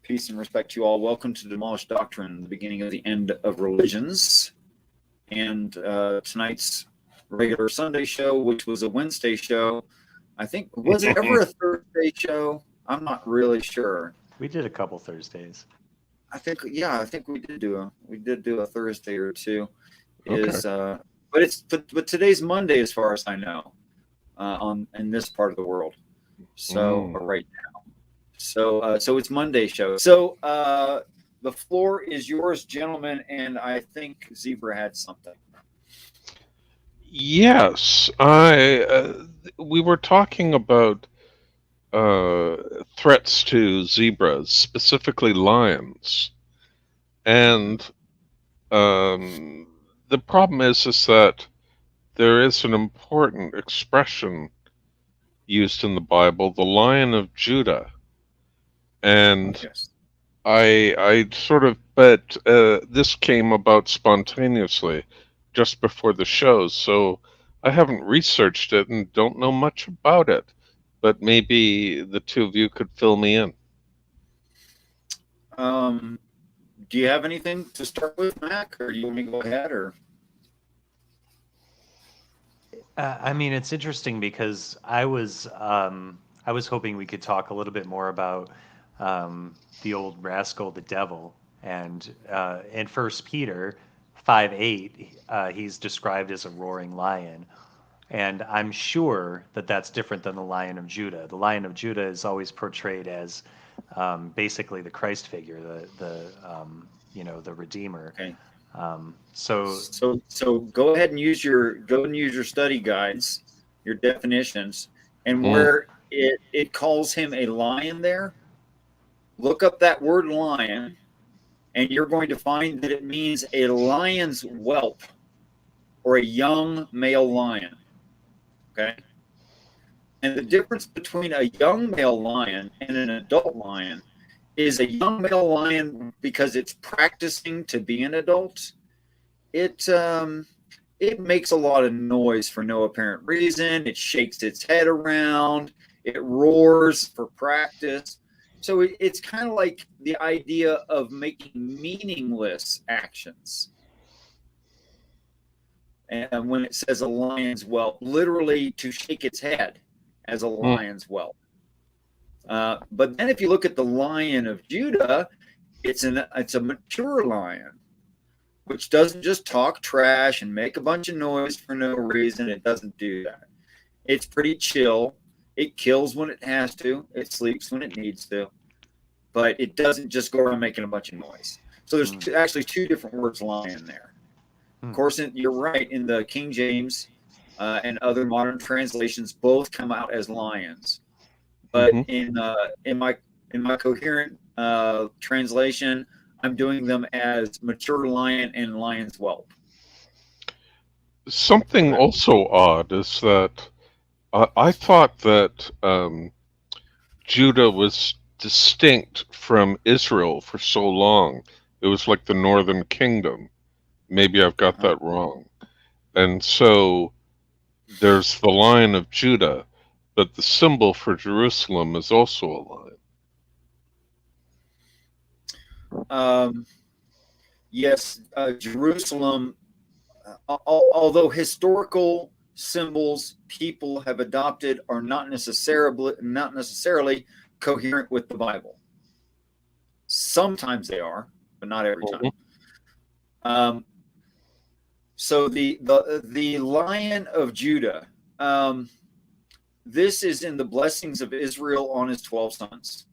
Peace and respect to you all. Welcome to Demolished Doctrine, the beginning of the end of religions. And tonight's regular Sunday show, which was a Wednesday show. I think, was it ever a Thursday show? I'm not really sure. We did a couple Thursdays. I think we did do a Thursday or two. Okay. But today's Monday, as far as I know, in this part of the world. So right now. So it's Monday show. So the floor is yours, gentlemen, and I think Zebra had something. Yes, we were talking about threats to zebras, specifically lions, and the problem is that there is an important expression used in the Bible, the Lion of Judah, and Yes. I sort of bet this came about spontaneously just before the show, so I haven't researched it and don't know much about it, but maybe the two of you could fill me in. Do you have anything to start with, Mac, or do you want me to go ahead? Or I mean, it's interesting because I was hoping we could talk a little bit more about the old rascal, the devil, and in 1 Peter 5:8, he's described as a roaring lion, and I'm sure that that's different than the Lion of Judah. The Lion of Judah is always portrayed as basically the Christ figure, the Redeemer. okay. So go ahead and use your study guides, your definitions, and where it calls him a lion there, look up that word lion, and you're going to find that it means a lion's whelp or a young male lion. Okay? And the difference between a young male lion and an adult lion is a young male lion, because it's practicing to be an adult, it makes a lot of noise for no apparent reason. It shakes its head around. It roars for practice. So it's kind of like the idea of making meaningless actions. And when it says a lion's whelp, literally to shake its head as a lion's whelp. But then if you look at the Lion of Judah, it's a mature lion, which doesn't just talk trash and make a bunch of noise for no reason. It doesn't do that. It's pretty chill. It kills when it has to. It sleeps when it needs to. But it doesn't just go around making a bunch of noise. So there's actually two different words lion there. Of course, you're right. In the King James and other modern translations, both come out as lions. But in my coherent translation, I'm doing them as mature lion and lion's whelp. Something also odd is that I thought that Judah was distinct from Israel for so long. It was like the northern kingdom. Maybe I've got that wrong. And so there's the Lion of Judah, but the symbol for Jerusalem is also a lion. Yes, Jerusalem, although historical symbols people have adopted are not necessarily coherent with the Bible. Sometimes they are, but not every time. So the Lion of Judah, this is in the blessings of Israel on his 12 sons.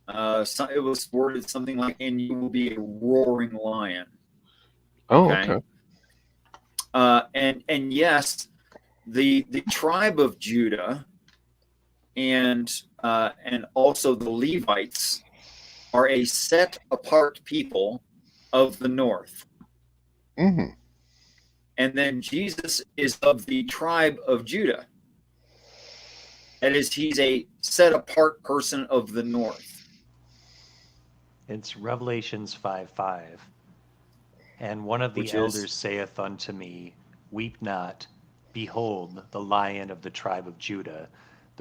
It was worded something like, "And you will be a roaring lion." Okay. And yes, the tribe of Judah and also the Levites are a set apart people of the north. And then Jesus is of the tribe of Judah. That is, he's a set apart person of the north. it's Revelations 5:5. And one of the elders saith unto me, Weep not, behold, the Lion of the tribe of Judah,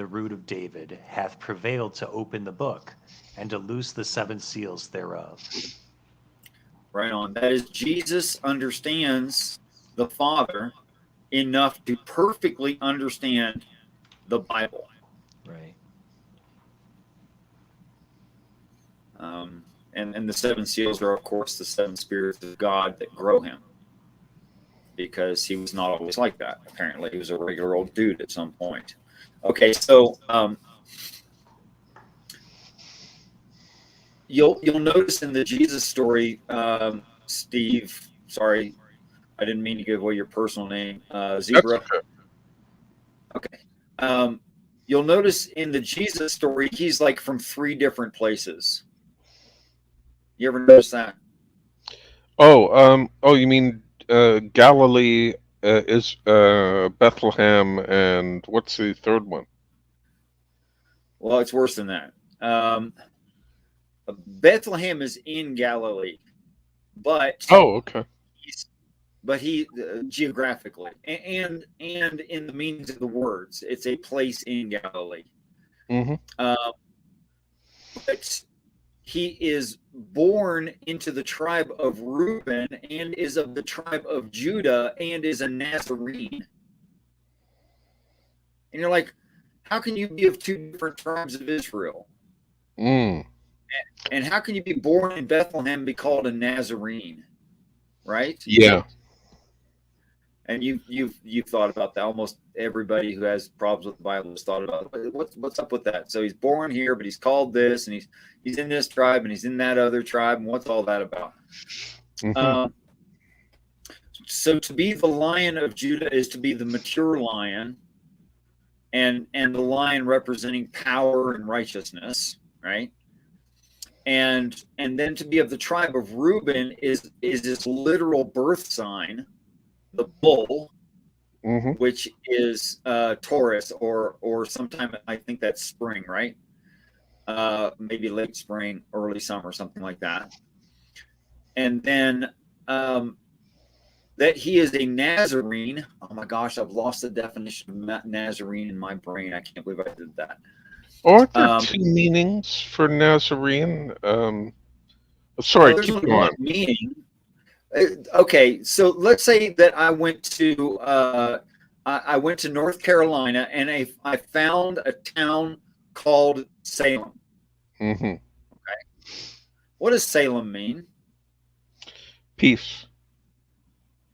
the root of David, hath prevailed to open the book and to loose the 7 seals thereof. Right on. That is, Jesus understands the Father enough to perfectly understand the Bible. Right. And the 7 seals are, of course, the 7 spirits of God that grow him, because he was not always like that. Apparently, he was a regular old dude at some point. Okay, so you'll notice in the Jesus story, Steve. Sorry, I didn't mean to give away your personal name, Zebra. That's okay. Okay. You'll notice in the Jesus story, he's like from 3 different places. You ever notice that? Oh, you mean Galilee is Bethlehem, and what's the third one? Well, it's worse than that. Bethlehem is in Galilee, but Oh, okay. he geographically and in the meanings of the words, it's a place in Galilee. Mm-hmm. But he is born into the tribe of Reuben and is of the tribe of Judah and is a Nazarene. And you're like, how can you be of 2 different tribes of Israel? Mm. And how can you be born in Bethlehem and be called a Nazarene? Right? Yeah. And you've thought about that. Almost everybody who has problems with the Bible has thought about it. What's up with that? So he's born here, but he's called this, and he's in this tribe, and he's in that other tribe, and what's all that about? Mm-hmm. So to be the Lion of Judah is to be the mature lion, and the lion representing power and righteousness, right? And then to be of the tribe of Reuben is this literal birth sign, the bull, Mm-hmm. which is Taurus, or sometime I think that's spring, right? Maybe late spring, early summer, something like that. And then that he is a Nazarene. Oh my gosh, I've lost the definition of Nazarene in my brain. I can't believe I did that. Aren't there 2 meanings for Nazarene? Sorry, there's keep only going. one meaning. Okay, so let's say that I went to North Carolina, and I found a town called Salem. Mm-hmm. Okay, what does Salem mean? Peace.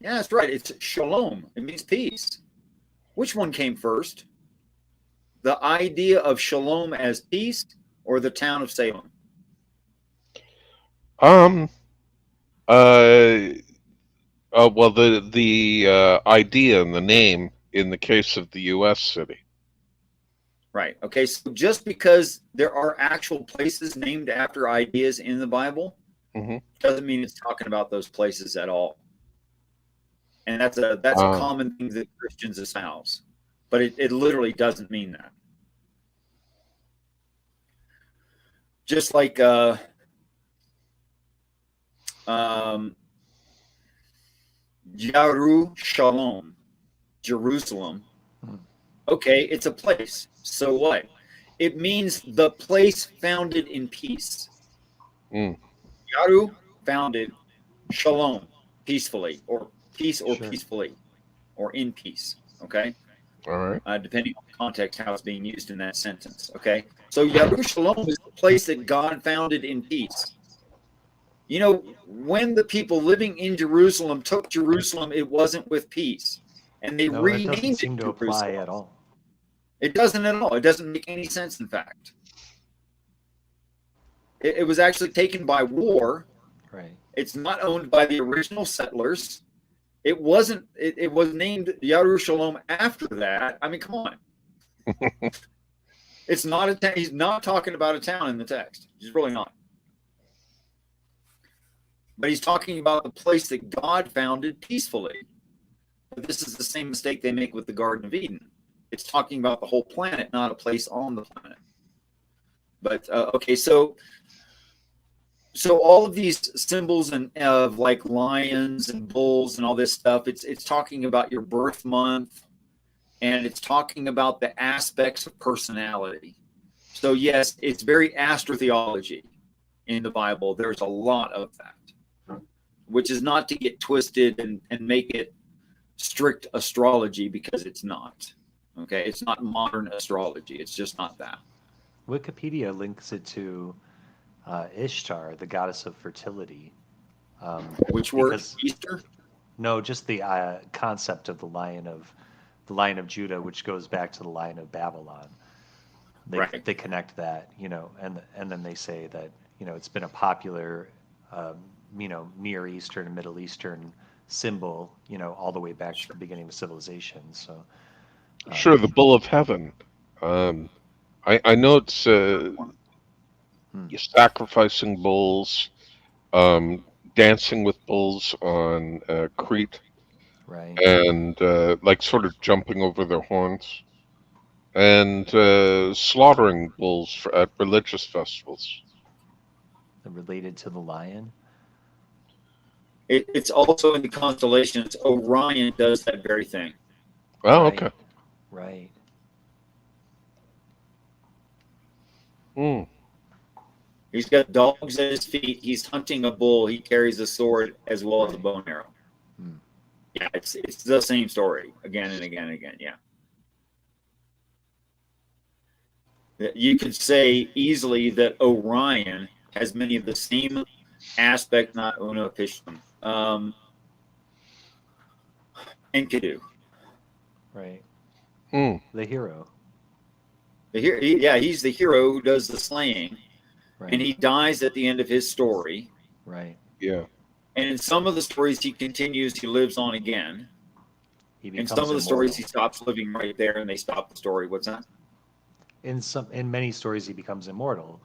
Yeah, that's right. It's shalom. It means peace. Which one came first? The idea of shalom as peace, or the town of Salem? Well, the idea and the name in the case of the U.S. city. Right. Okay. So just because there are actual places named after ideas in the Bible, Mm-hmm. doesn't mean it's talking about those places at all. And that's a common thing that Christians espouse, but it literally doesn't mean that. Just like Shalom, Jerusalem. Okay, it's a place. So what? It means the place founded in peace. Mm. Yaru, founded. Shalom, peacefully, or peace, or Sure. peacefully, or in peace. Okay, All right. depending on the context, how it's being used in that sentence. Okay, so Yaru Shalom is the place that God founded in peace. You know, when the people living in Jerusalem took Jerusalem, it wasn't with peace, and they No, that renamed doesn't it seem to apply Jerusalem. at all. It doesn't at all. It doesn't make any sense, in fact. It was actually taken by war. Right. It's not owned by the original settlers. It wasn't. It was named Yerushalayim after that. I mean, come on. It's not a town. He's not talking about a town in the text. He's really not. But he's talking about the place that God founded peacefully. But this is the same mistake they make with the Garden of Eden. It's talking about the whole planet, not a place on the planet. But okay, so all of these symbols and of like lions and bulls and all this stuff, it's talking about your birth month, and it's talking about the aspects of personality. So yes, it's very astrotheology in the Bible. There's a lot of that, which is not to get twisted and make it strict astrology, because it's not. Okay, it's not modern astrology. It's just not that. Wikipedia links it to Ishtar, the goddess of fertility. Which word? Because Easter? no, just the concept of the Lion of Judah, which goes back to the Lion of Babylon. Right. They connect that, and then they say that it's been a popular, Near Eastern and Middle Eastern symbol, all the way back to the beginning of civilization. So Sure, the bull of heaven. I know it's you're sacrificing bulls, dancing with bulls on Crete, right, and like sort of jumping over their horns, and slaughtering bulls at religious festivals. related to the lion. It's also in the constellations. Orion does that very thing. Oh, Right. okay. Right. Mm. He's got dogs at his feet. He's hunting a bull. He carries a sword as well as a bow and arrow. Hmm. Yeah, it's the same story again and again and again. Yeah. You could say easily that Orion has many of the same aspect, not Uno Pishlam, Enkidu. Right. Mm. The hero. He's the hero who does the slaying, Right. and he dies at the end of his story. Right. Yeah. And in some of the stories, he continues, he lives on again. He In becomes some of the stories, immortal. he stops living right there, and they stop the story. What's that? In many stories, he becomes immortal.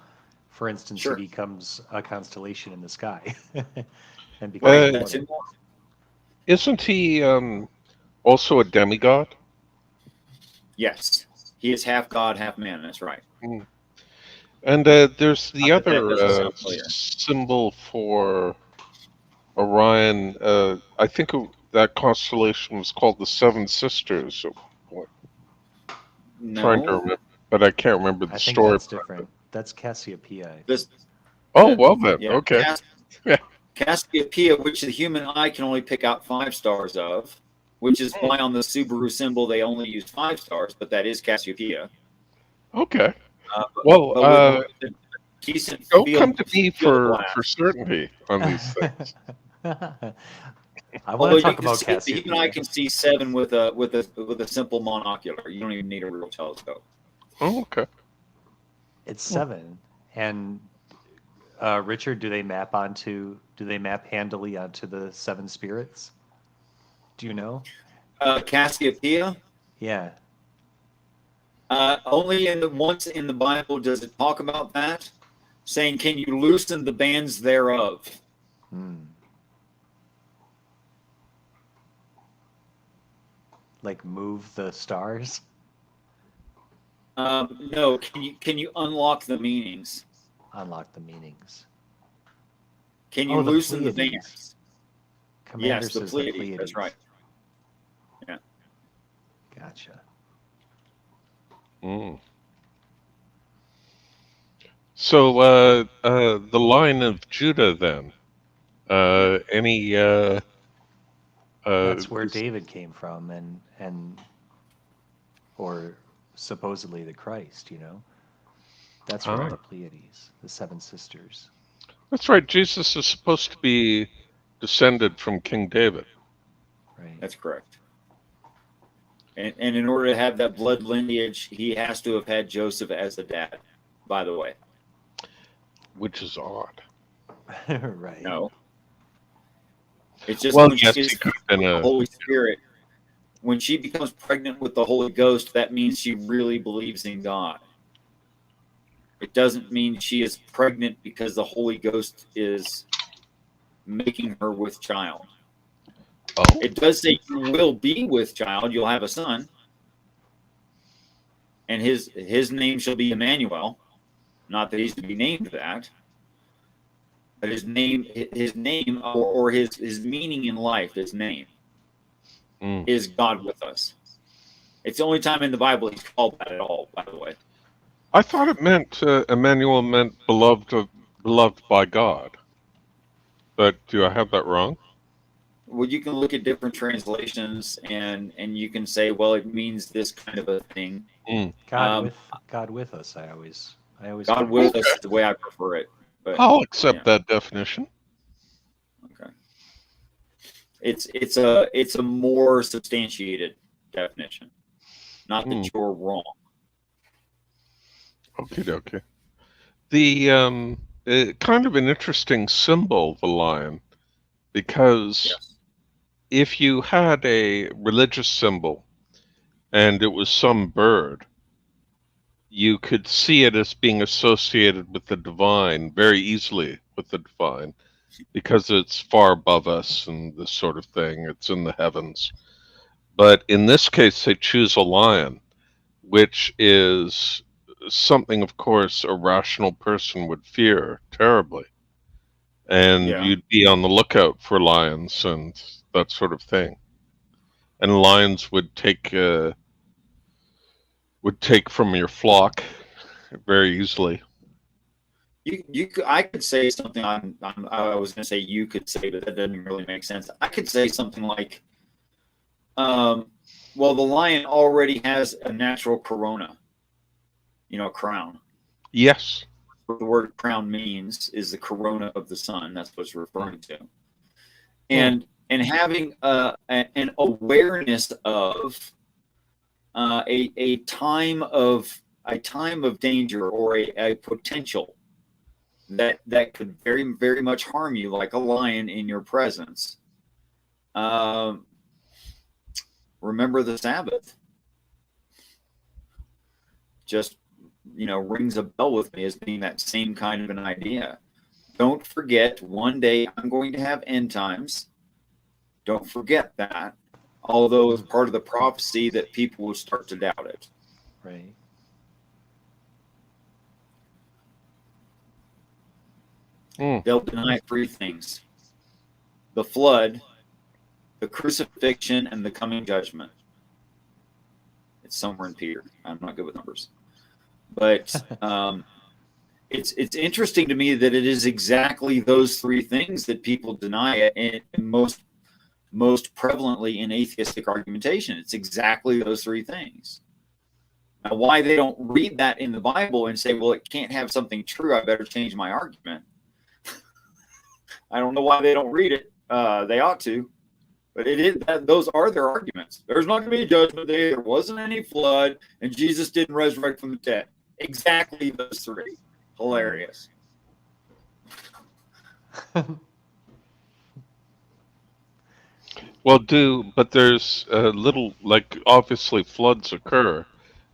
For instance, Sure. he becomes a constellation in the sky, and becomes Right, Uh, that's immortal. immortal. Isn't he also a demigod? Yes, he is half god, half man. That's right. Mm. And there's the Not that that other doesn't sound familiar. symbol for Orion. I think that constellation was called the Seven Sisters. Trying to No, remember, but I can't remember the I think story. that's different. That's Cassiopeia. I this. think. Oh, well then, Yeah, okay. Cassiopeia, which the human eye can only pick out 5 stars of, which is why on the Subaru symbol they only use 5 stars, but that is Cassiopeia. Okay. Uh, Well, but with a decent don't come field to me for blast. certainty on these things. I want Although to talk you can about see, the human eye Cassiopeia. can see 7 with a simple monocular. You don't even need a real telescope. Oh, okay. It's 7, and Richard, do they map handily onto the 7 spirits? Do you know? Cassiopeia, Yeah. only once in the Bible does it talk about that, saying, "Can you loosen the bands thereof?" Hmm. Like move the stars? No, can you unlock the meanings? Unlock the meanings. Can you Oh, the loosen the Pleiades. bands? Commander Yes, the says Pleiades. the Pleiades. That's right. Yeah. Gotcha. Mm. So, the line of Judah, then. Any? That's where David came from, or supposedly the Christ. That's from the Pleiades, the 7 sisters. That's right. Jesus is supposed to be descended from King David. Right. That's correct. And in order to have that blood lineage, he has to have had Joseph as a dad, by the way. Which is odd. Right. No. It's just Well, when yes, she he is could have been the a. Holy Spirit, when she becomes pregnant with the Holy Ghost, that means she really believes in God. It doesn't mean she is pregnant because the Holy Ghost is making her with child. Oh. It does say you will be with child, you'll have a son, and his name shall be Emmanuel. Not that he's to be named that, but his name or his meaning in life, his name Mm. is God with us. It's the only time in the Bible he's called that at all, by the way. I thought it meant Emmanuel meant beloved by God. But do I have that wrong? Well, you can look at different translations and you can say, well, it means this kind of a thing. God with us. I always God with us is the way I prefer it. But I'll accept that definition. Okay. It's a more substantiated definition. Not that you're wrong. Okay. The kind of an interesting symbol, the lion, because if you had a religious symbol and it was some bird, you could see it as being associated with the divine very easily with the divine, because it's far above us and this sort of thing. It's in the heavens. But in this case, they choose a lion, which is something, of course, a rational person would fear terribly. And you'd be on the lookout for lions and that sort of thing. And lions would take from your flock very easily. I could say something I was going to say you could say, but that doesn't really make sense. I could say something like, well, the lion already has a natural corona, crown. Yes. What the word crown means is the corona of the sun. That's what it's referring to. And having an awareness of a time of danger or a potential that could very, very much harm you, like a lion in your presence. Remember the Sabbath. Just, rings a bell with me as being that same kind of an idea. Don't forget, one day I'm going to have end times. Don't forget that. Although it's part of the prophecy that people will start to doubt it. Right. They'll deny three things: the flood, the crucifixion, and the coming judgment. It's somewhere in Peter. I'm not good with numbers. But it's interesting to me that it is exactly those three things that people deny, and most prevalently in atheistic argumentation. It's exactly those three things. Now, why they don't read that in the Bible and say, well, it can't have something true, I better change my argument. I don't know why they don't read it. They ought to. But those are their arguments. There's not going to be a judgment day. There wasn't any flood, and Jesus didn't resurrect from the dead. Exactly those three. Hilarious. Well, but there's obviously floods occur,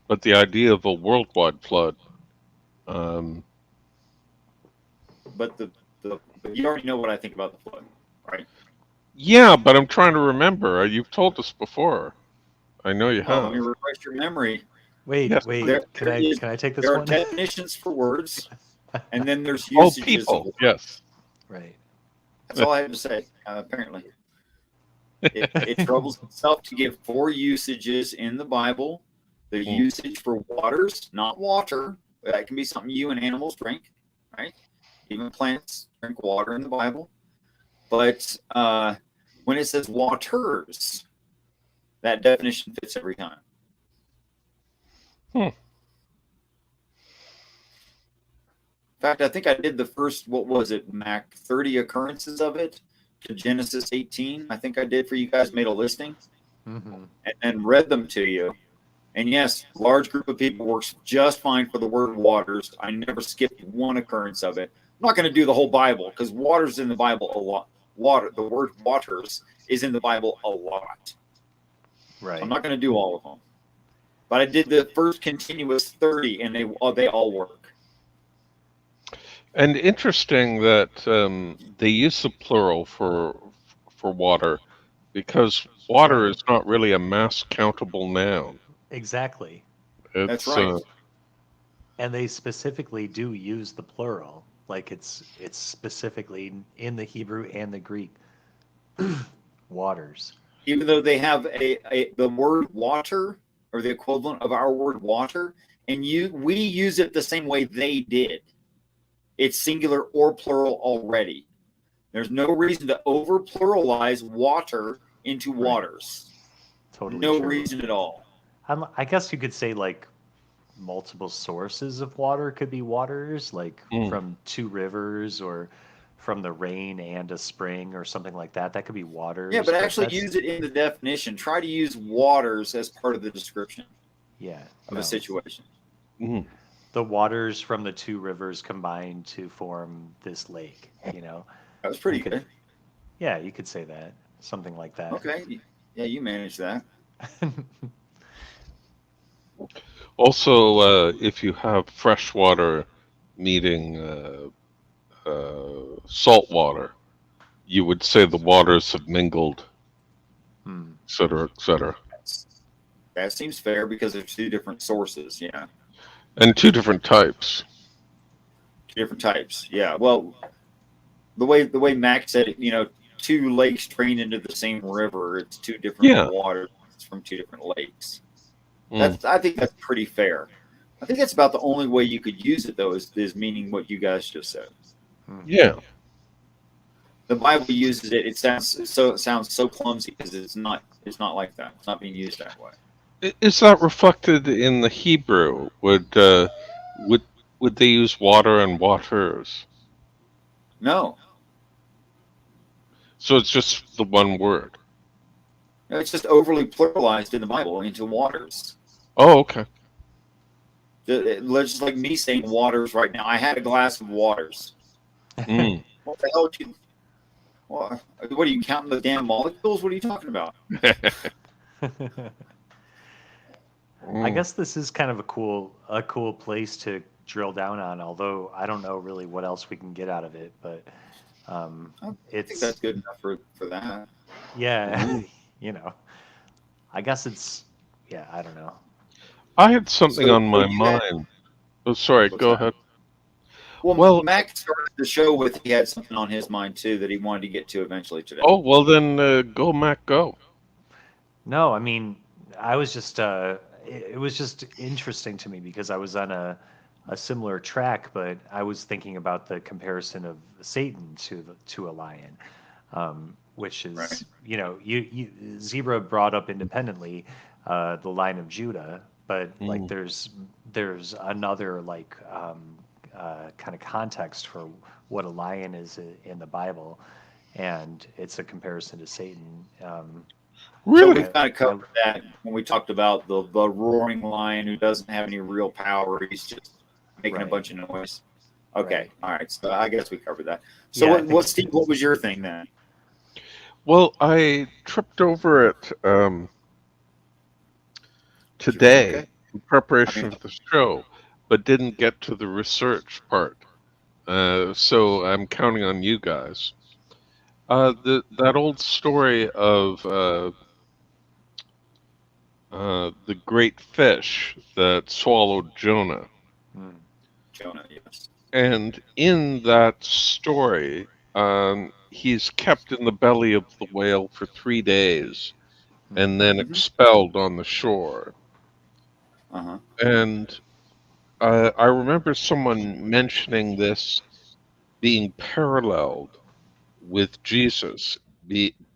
but the idea of a worldwide flood. But you already know what I think about the flood, right? Yeah, but I'm trying to remember. You've told us before. I know you have. Let me refresh your memory. Wait. Can I take this one? There are definitions for words, and then there's usages. People. Of words. Yes. Right. That's all I have to say. Apparently, it troubles itself to give four usages in the Bible. The usage for waters, not water. That can be something you and animals drink, right? Even plants drink water in the Bible. But when it says waters, that definition fits every time. In fact, I think I did the first, what was it, Mac, 30 occurrences of it to Genesis 18. I think I did for you guys, made a listing and read them to you. And yes, large group of people works just fine for the word waters. I never skipped one occurrence of it. I'm not going to do the whole Bible because water's in the Bible a lot. The word waters is in the Bible a lot. Right. I'm not going to do all of them. But I did the first continuous 30, and they all work. And interesting that they use the plural for water, because water is not really a mass countable noun. Exactly. That's right. And they specifically do use the plural, like it's specifically in the Hebrew and the Greek. Waters. Even though they have the word water or the equivalent of our word water, and we use it the same way they did. It's singular or plural already. There's no reason to over pluralize water into waters. Totally no true. reason at all. I guess you could say like multiple sources of water could be waters, like from two rivers or from the rain and a spring or something like that. That could be waters. Yeah, but actually use it in the definition. Try to use waters as part of the description of a situation. Mm-hmm. The waters from the two rivers combined to form this lake, you know. That was pretty good. Yeah, you could say that. Something like that. Okay. Yeah, you managed that. Also, if you have fresh water meeting salt water, you would say the waters have mingled, et cetera, et cetera. That seems fair because there's two different sources, yeah. And two different types. Two different types, yeah. Well, the way Mac said it, you know, two lakes drain into the same river. It's two different waters from two different lakes. I think that's pretty fair. I think that's about the only way you could use it, though, is meaning what you guys just said. Yeah. The Bible uses it. It sounds so clumsy because it's not like that. It's not being used that way. Is that reflected in the Hebrew? Would they use water and waters? No. So it's just the one word. No, it's just overly pluralized in the Bible into waters. Oh, okay. Just like me saying waters right now. I had a glass of waters. What the hell did you? What are you counting the damn molecules? What are you talking about? I guess this is kind of a cool place to drill down on. Although I don't know really what else we can get out of it, but I think that's good enough for that. Yeah, you know, I guess it's I don't know. I had something on my mind. Oh, sorry. Go ahead. Well, Mac started the show with he had something on his mind too that he wanted to get to eventually today. Oh well, then go, Mac, go. No, I mean, I was just it was just interesting to me because I was on a similar track, but I was thinking about the comparison of Satan to a lion, which is you know you Zebra brought up independently the line of Judah, but like there's another like kind of context for what a lion is in the Bible, and it's a comparison to Satan. Really? So we kind of covered that when we talked about the roaring lion who doesn't have any real power. He's just making a bunch of noise. Okay. All right. So I guess we covered that. So Steve, what was your thing then? Well, I tripped over it today in preparation for the show, but didn't get to the research part. So I'm counting on you guys. That old story of the great fish that swallowed Jonah. Jonah, yes. And in that story, he's kept in the belly of the whale for 3 days and then expelled on the shore. And I remember someone mentioning this being paralleled with Jesus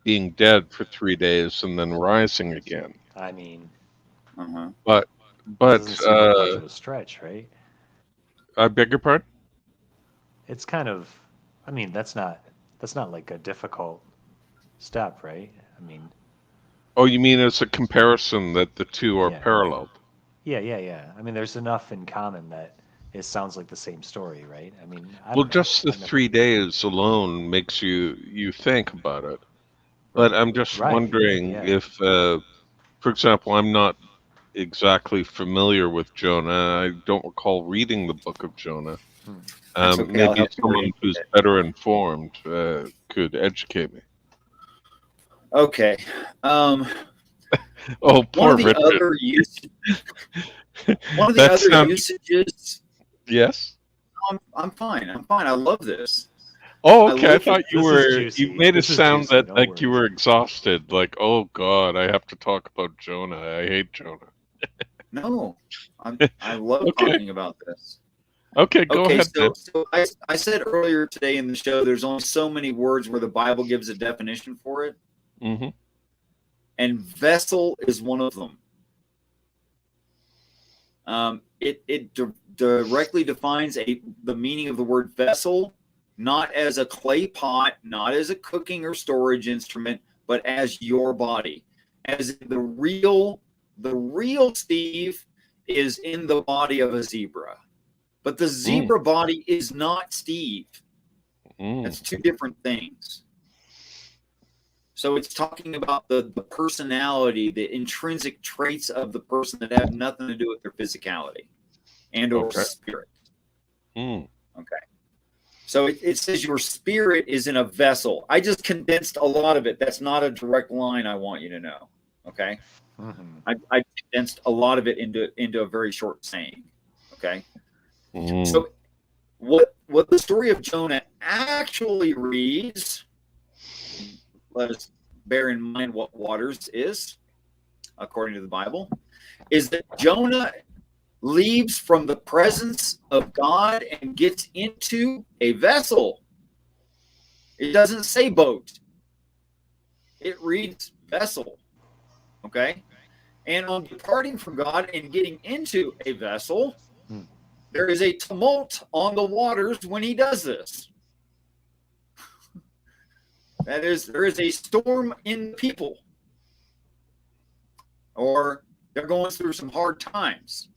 being dead for 3 days and then rising again. I mean, but doesn't seem like much of a stretch, right? I beg your pardon? It's kind of, I mean, that's not like a difficult step, right? I mean. Oh, you mean as a comparison that the two are paralleled? Yeah. I mean, there's enough in common that it sounds like the same story, right? I mean, just the 3 days alone makes you think about it. But I'm just wondering if, for example, I'm not exactly familiar with Jonah. I don't recall reading the book of Jonah. Maybe someone who's better informed could educate me. Okay. Oh, poor Richard. One of the other usages. Yes. I'm fine. I love this. Oh, okay. I thought you were. You made it sound that like you were exhausted. Like, oh God, I have to talk about Jonah. I hate Jonah. No, I love Okay. talking about this. Okay, go Okay, ahead then. so I said earlier today in the show, there's only so many words where the Bible gives a definition for it, Mm-hmm. and vessel is one of them. It directly defines the meaning of the word vessel, not as a clay pot, not as a cooking or storage instrument, but as your body. As the real Steve is in the body of a zebra. But the zebra body is not Steve. That's two different things. So it's talking about the personality, the intrinsic traits of the person that have nothing to do with their physicality and or spirit. Okay. So it says your spirit is in a vessel. I just condensed a lot of it. That's not a direct line, I want you to know. Okay. I condensed a lot of it into a very short saying. Okay. So what the story of Jonah actually reads, let us bear in mind what waters is, according to the Bible, is that Jonah leaves from the presence of God and gets into a vessel. It doesn't say boat. It reads vessel. Okay? And on departing from God and getting into a vessel, there is a tumult on the waters when he does this. That is, there is a storm in the people. Or they're going through some hard times.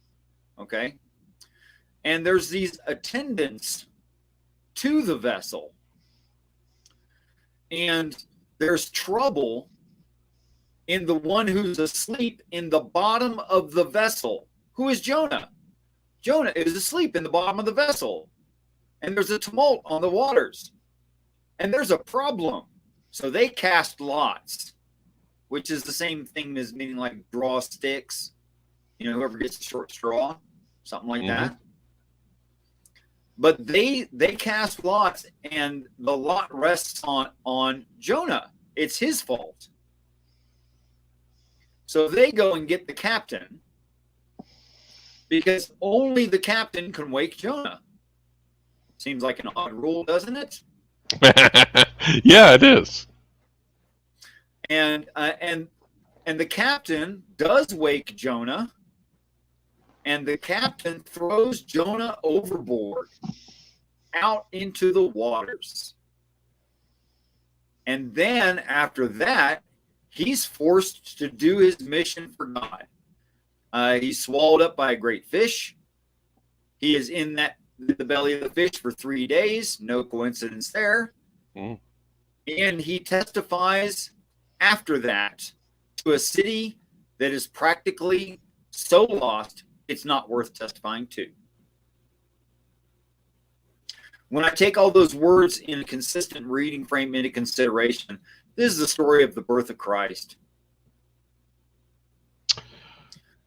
Okay? And there's these attendants to the vessel. And there's trouble in the one who's asleep in the bottom of the vessel. Who is Jonah? Jonah is asleep in the bottom of the vessel. And there's a tumult on the waters. And there's a problem. So they cast lots, which is the same thing as meaning like draw sticks. You know, whoever gets the short straw, something like that. But they cast lots, and the lot rests on Jonah. It's his fault. So they go and get the captain, because only the captain can wake Jonah. Seems like an odd rule, doesn't it? Yeah, it is. And the captain does wake Jonah, and the captain throws Jonah overboard out into the waters. And then after that, he's forced to do his mission for God. He's swallowed up by a great fish. He is in the belly of the fish for 3 days. No coincidence there. And he testifies after that to a city that is practically so lost, it's not worth testifying to. When I take all those words in a consistent reading frame into consideration, this is the story of the birth of Christ.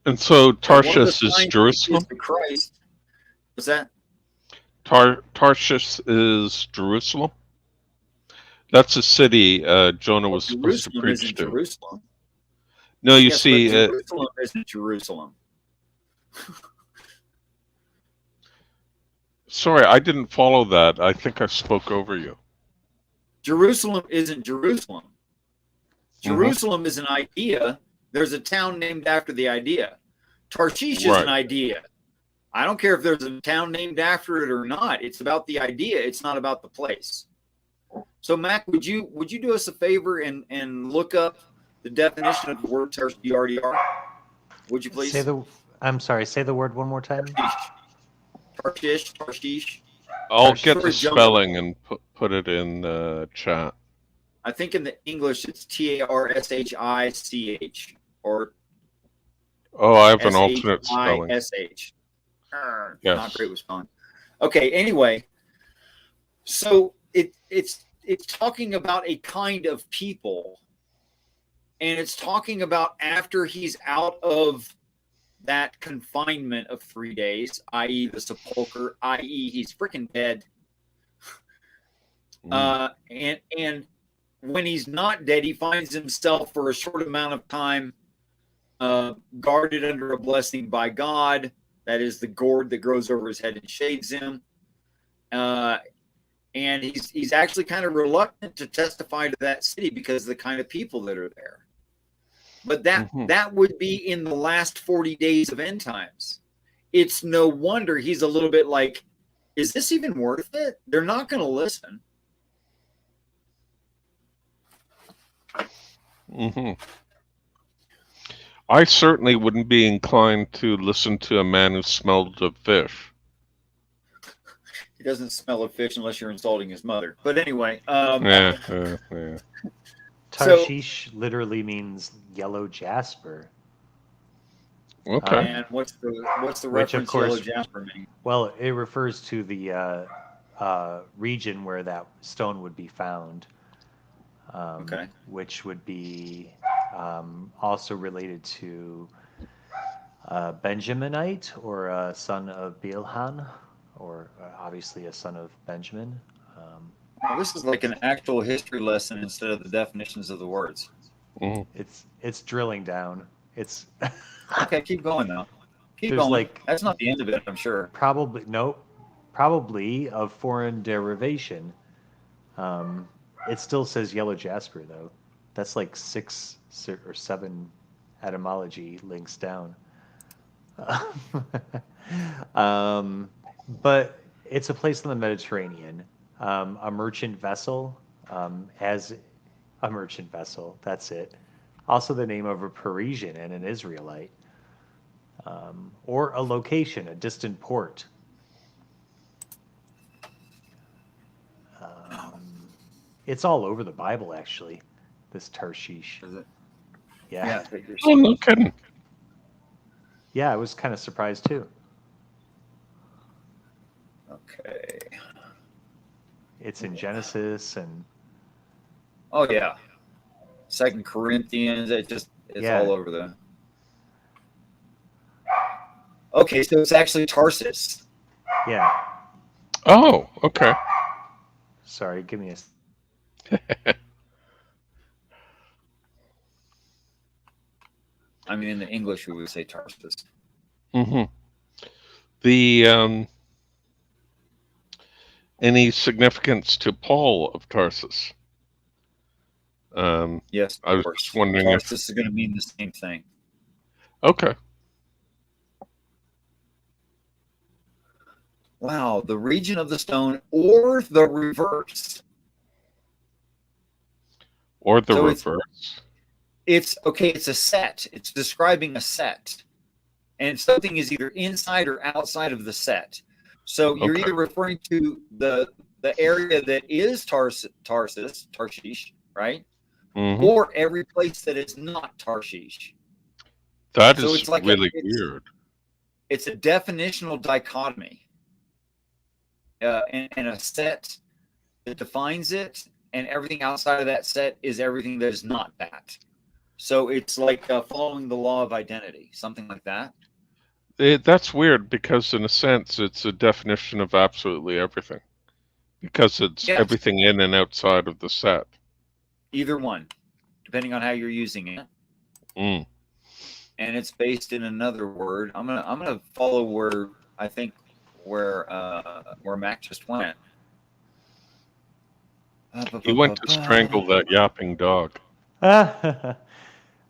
And so Tarshish is Jerusalem? Is the Christ. What's that? Tarshish is Jerusalem? That's a city Jonah was supposed to preach to. Jerusalem. No, you Yes, see... Jerusalem isn't Jerusalem. Sorry, I didn't follow that. I think I spoke over you. Jerusalem isn't Jerusalem. Jerusalem is an idea. There's a town named after the idea. Tarshish is an idea. I don't care if there's a town named after it or not. It's about the idea. It's not about the place. So, Mac, would you do us a favor and look up the definition of the word TRDR? Would you please? I'm sorry. Say the word one more time. Tarshish. I'll get the spelling and put it in the chat. I think in the English it's Tarshich or. Oh, I have an alternate spelling. S-H. Yes. Not great with spelling. Okay. Anyway, so it's talking about a kind of people, and it's talking about after he's out of that confinement of 3 days, i.e. the sepulcher, i.e. he's freaking dead. And when he's not dead, he finds himself for a short amount of time guarded under a blessing by God. That is the gourd that grows over his head and shades him. And he's actually kind of reluctant to testify to that city because of the kind of people that are there. But that would be in the last 40 days of end times. It's no wonder he's a little bit like, is this even worth it? They're not going to listen. I certainly wouldn't be inclined to listen to a man who smelled of fish. He doesn't smell of fish unless you're insulting his mother. But anyway. Yeah. Tarshish literally means yellow jasper. Okay. And what's the reference yellow jasper mean? Well, it refers to the region where that stone would be found. Okay. Which would be also related to Benjaminite, or a son of Bilhan, or obviously a son of Benjamin. Well, this is like an actual history lesson instead of the definitions of the words. It's drilling down. It's okay. Keep going now. Keep There's going. That's not the end of it, I'm sure. Probably of foreign derivation. It still says yellow jasper though. That's like 6 or 7 etymology links down. But it's a place in the Mediterranean. A merchant vessel, as a merchant vessel, that's it. Also the name of a Parisian and an Israelite. Or a location, a distant port. It's all over the Bible, actually, this Tarshish. Is it? Yeah. Oh, no kidding. Yeah, I was kind of surprised, too. Okay. It's in Genesis and... Oh, yeah. 2 Corinthians, it's all over the... Okay, so it's actually Tarsus. Yeah. Oh, okay. Sorry, give me a... I mean, in the English, we would say Tarsus. The any significance to Paul of Tarsus? Yes, I was just wondering Tarsus is going to mean the same thing. Okay. Wow, the region of the stone, or the reverse. Or the reverse. It's okay. It's a set. It's describing a set, and something is either inside or outside of the set. So you're either referring to the area that is Tarshish, right? Or every place that is not Tarshish. That is like really weird. It's a definitional dichotomy, and a set that defines it, and everything outside of that set is everything that is not that. So it's like following the law of identity, something like that. That's weird because, in a sense, it's a definition of absolutely everything. Because it's everything in and outside of the set. Either one, depending on how you're using it. And it's based in another word. I'm gonna follow where Mac just went. He went to strangle that yapping dog.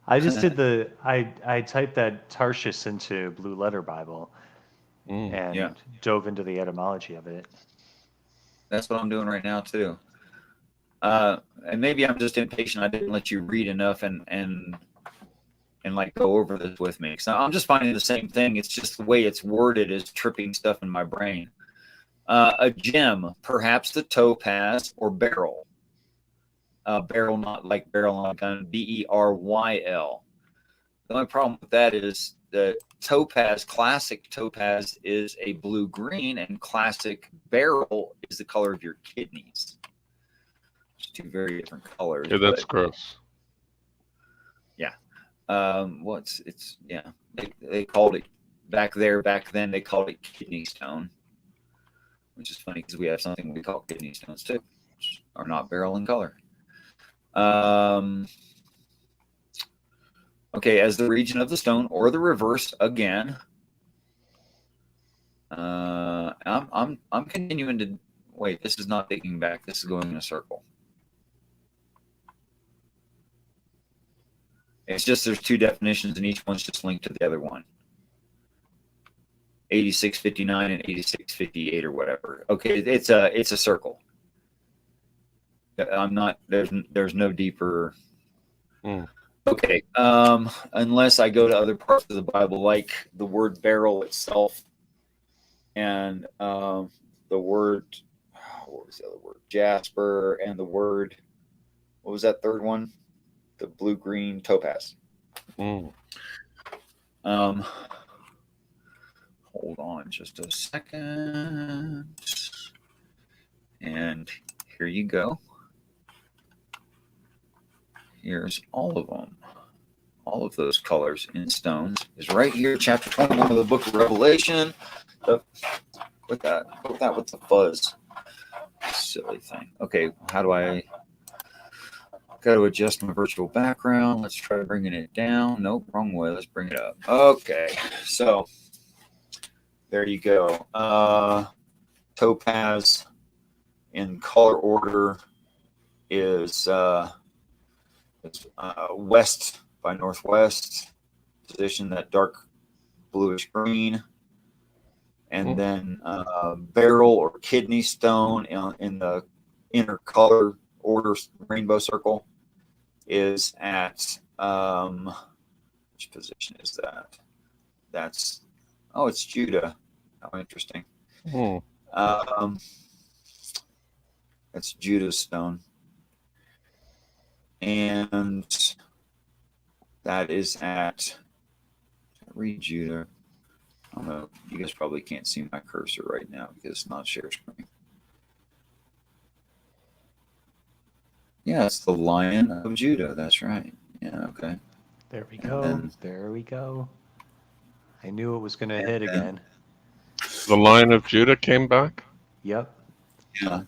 I just did I typed that Tarshish into Blue Letter Bible and dove into the etymology of it. That's what I'm doing right now too. And maybe I'm just impatient. I didn't let you read enough and like go over this with me. So I'm just finding the same thing. It's just the way it's worded is tripping stuff in my brain. A gem, perhaps the topaz or beryl. Beryl, not like barrel on a gun, B-E-R-Y-L. The only problem with that is the topaz, classic topaz, is a blue-green, and classic beryl is the color of your kidneys. It's 2 very different colors. Yeah, that's gross. Yeah. They called it back then, they called it kidney stone, which is funny because we have something we call kidney stones too, which are not beryl in color. Okay, as the region of the stone, or the reverse again. I'm continuing to wait. This is not digging back. This is going in a circle. It's just there's two definitions, and each one's just linked to the other one. 8659 and 8658 or whatever. Okay, it's a circle. I'm not. There's no deeper. Okay, unless I go to other parts of the Bible, like the word barrel itself, and the word, what was the other word? Jasper, and the word, what was that third one? The blue-green topaz. Hold on just a second. And here you go. Here's all of them. All of those colors in stones is right here, chapter 21 of the book of Revelation. With that, what's the fuzz? Silly thing. Okay, how do I got to adjust my virtual background? Let's try bringing it down. Nope, wrong way. Let's bring it up. Okay, so there you go. Topaz in color order is west by northwest position, that dark bluish green, and then beryl or kidney stone in the inner color order rainbow circle is at which position is that? That's it's Judah. How interesting. That's Judah's stone. And that is at, read Judah. I don't know. You guys probably can't see my cursor right now because it's not share screen. Yeah, it's the Lion of Judah. That's right. Yeah, okay. There we go. There we go. I knew it was going to hit again. The Lion of Judah came back? Yep. Yeah.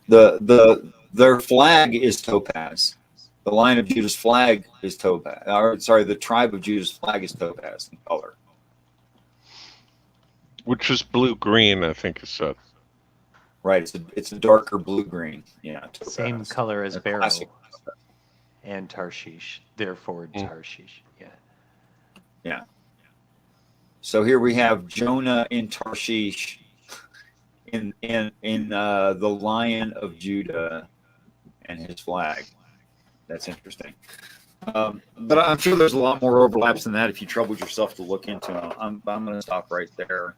Their flag is topaz. The Lion of Judah's flag is topaz. Or, sorry, the tribe of Judah's flag is topaz in color. Which is blue-green, I think you said. Right. It's a darker blue-green. Yeah. Topaz. Same color as beryl Classic. and Tarshish. Therefore, Tarshish. Yeah. Yeah. So here we have Jonah in Tarshish in the Lion of Judah and his flag. That's interesting. But I'm sure there's a lot more overlaps than that if you troubled yourself to look into them. I'm going to stop right there.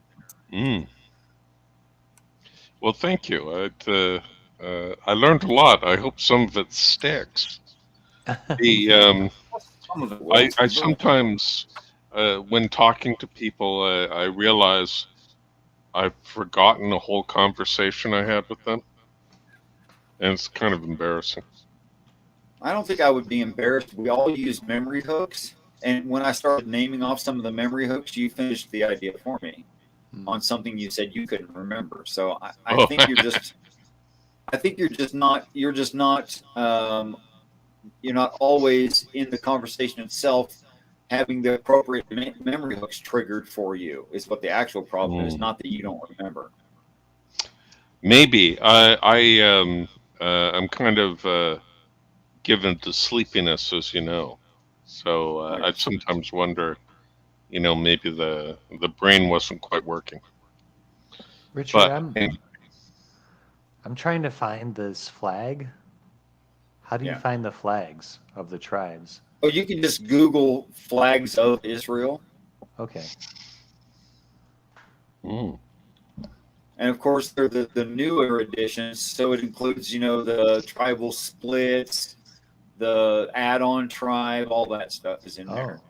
Well, thank you. I learned a lot. I hope some of it sticks. Some of it will. I sometimes, when talking to people, I realize I've forgotten a whole conversation I had with them, and it's kind of embarrassing. I don't think I would be embarrassed. We all use memory hooks, and when I started naming off some of the memory hooks, you finished the idea for me on something you said you couldn't remember. So I think you're just, you're not always in the conversation itself having the appropriate memory hooks triggered for you is what the actual problem is, not that you don't remember. Maybe I'm kind of given to sleepiness, as you know. So I sometimes wonder, maybe the brain wasn't quite working. Richard, But, I'm trying to find this flag. How do you find the flags of the tribes? Oh, you can just Google flags of Israel. Okay. And of course, they're the newer editions, so it includes, the tribal splits, the add-on tribe, all that stuff is in there.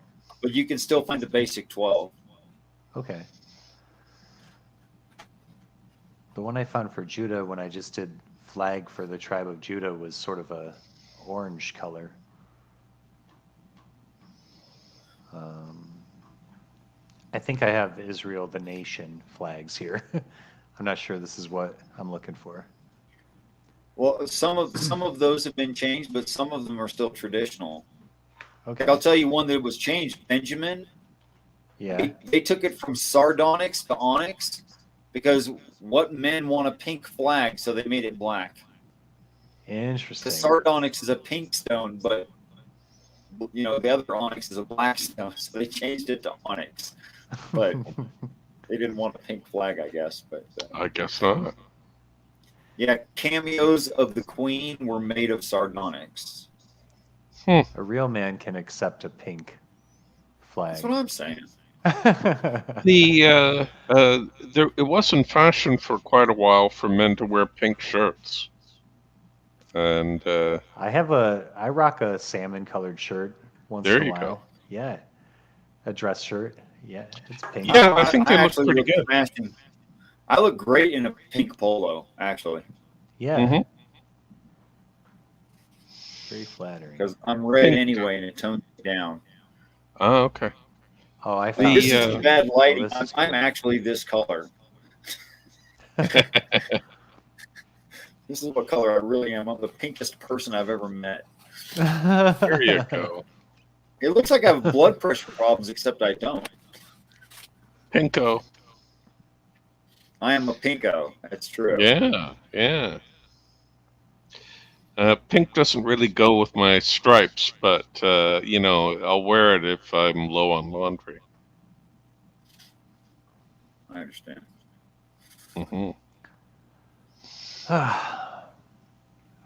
But you can still find the basic 12. Okay. The one I found for Judah when I just did flag for the tribe of Judah was sort of a orange color. I think I have Israel the nation flags here. I'm not sure this is what I'm looking for. Well, some of those have been changed, but some of them are still traditional. Okay. I'll tell you one that was changed. Benjamin. Yeah. They took it from sardonyx to onyx because what men want a pink flag, so they made it black. Interesting. The sardonyx is a pink stone, but the other onyx is a black stone, so they changed it to onyx. But they didn't want a pink flag, I guess. But I guess not. yeah, cameos of the queen were made of sardonyx. A real man can accept a pink flag. That's what I'm saying. It was in fashion for quite a while for men to wear pink shirts. And I rock a salmon colored shirt once in a while. Go. Yeah. A dress shirt. Yeah, it's pink. Yeah, I think they look actually pretty good. Smashing. I look great in a pink polo, actually. Yeah. Mm-hmm. Very flattering. Because I'm red anyway, and it tones me down. Oh, okay. Oh, I found This is bad lighting. Oh, I'm actually this color. This is what color I really am. I'm the pinkest person I've ever met. There you go. It looks like I have blood pressure problems, except I don't. Pinko. I am a pinko. That's true. Yeah, yeah. Pink doesn't really go with my stripes, but, I'll wear it if I'm low on laundry. I understand. Mm-hmm.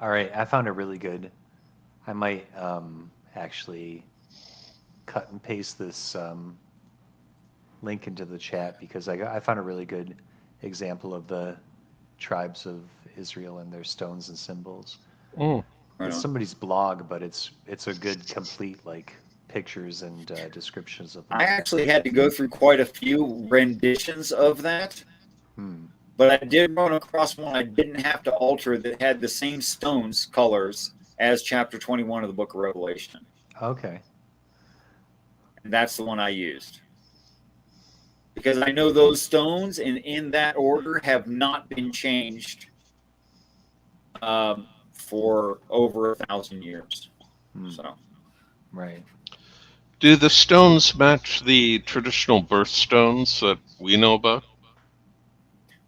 All right, I found it really good. I might actually cut and paste this link into the chat because I found a really good example of the tribes of Israel and their stones and symbols. Mm. It's somebody's blog, but it's a good complete pictures and descriptions of them. I actually had to go through quite a few renditions of that. But I did run across one I didn't have to alter that had the same stones colors as chapter 21 of the book of Revelation. Okay. And that's the one I used. Because I know those stones in that order have not been changed for over 1,000 years. So, right. Do the stones match the traditional birthstones that we know about?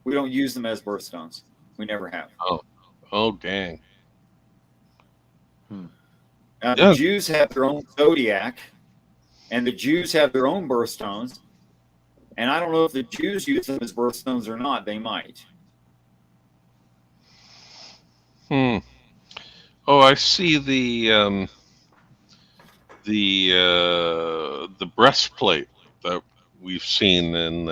we don't use them as birthstones. We never have. Oh, dang. Now, the Jews have their own zodiac, and the Jews have their own birthstones. And I don't know if the Jews use them as birthstones or not. They might. Oh, I see the breastplate that we've seen in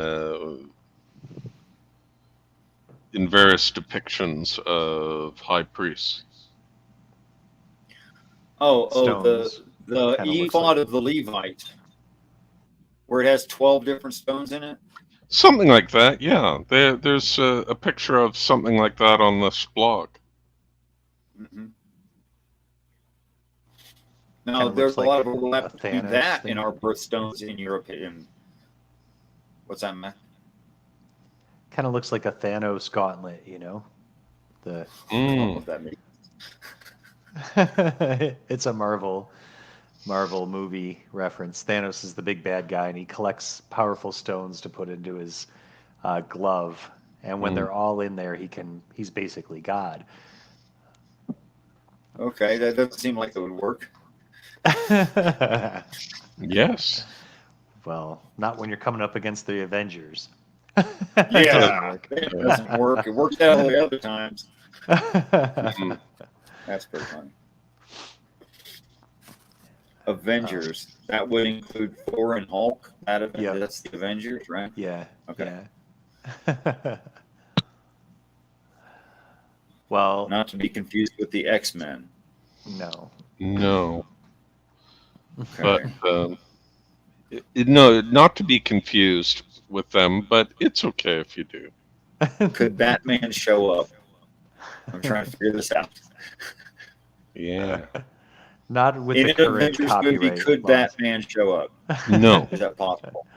various depictions of high priests. Stones. The ephod of the Levite, where it has 12 different stones in it. Something like that, yeah. There's a picture of something like that on this blog. Mm-hmm. Now, there's a lot of overlap between that and our birthstones in Europe. What's that, Matt? Kind of looks like a Thanos gauntlet, you know? I don't know what that means. It's a Marvel movie reference. Thanos is the big bad guy, and he collects powerful stones to put into his glove. And when they're all in there, he's basically God. Okay, that doesn't seem like it would work. Yes. Well, not when you're coming up against the Avengers. Yeah, it doesn't work. It worked out all the other times. That's pretty funny. Avengers. That would include Thor and Hulk. That's the Avengers, right? Yeah. Okay. Yeah. Well, not to be confused with the X-Men. No. Okay. But no, not to be confused with them, but it's okay if you do. Could Batman show up? I'm trying to figure this out. Yeah. Not with in the an current Avengers copyright movie, could laws. Batman show up? No. Is that possible?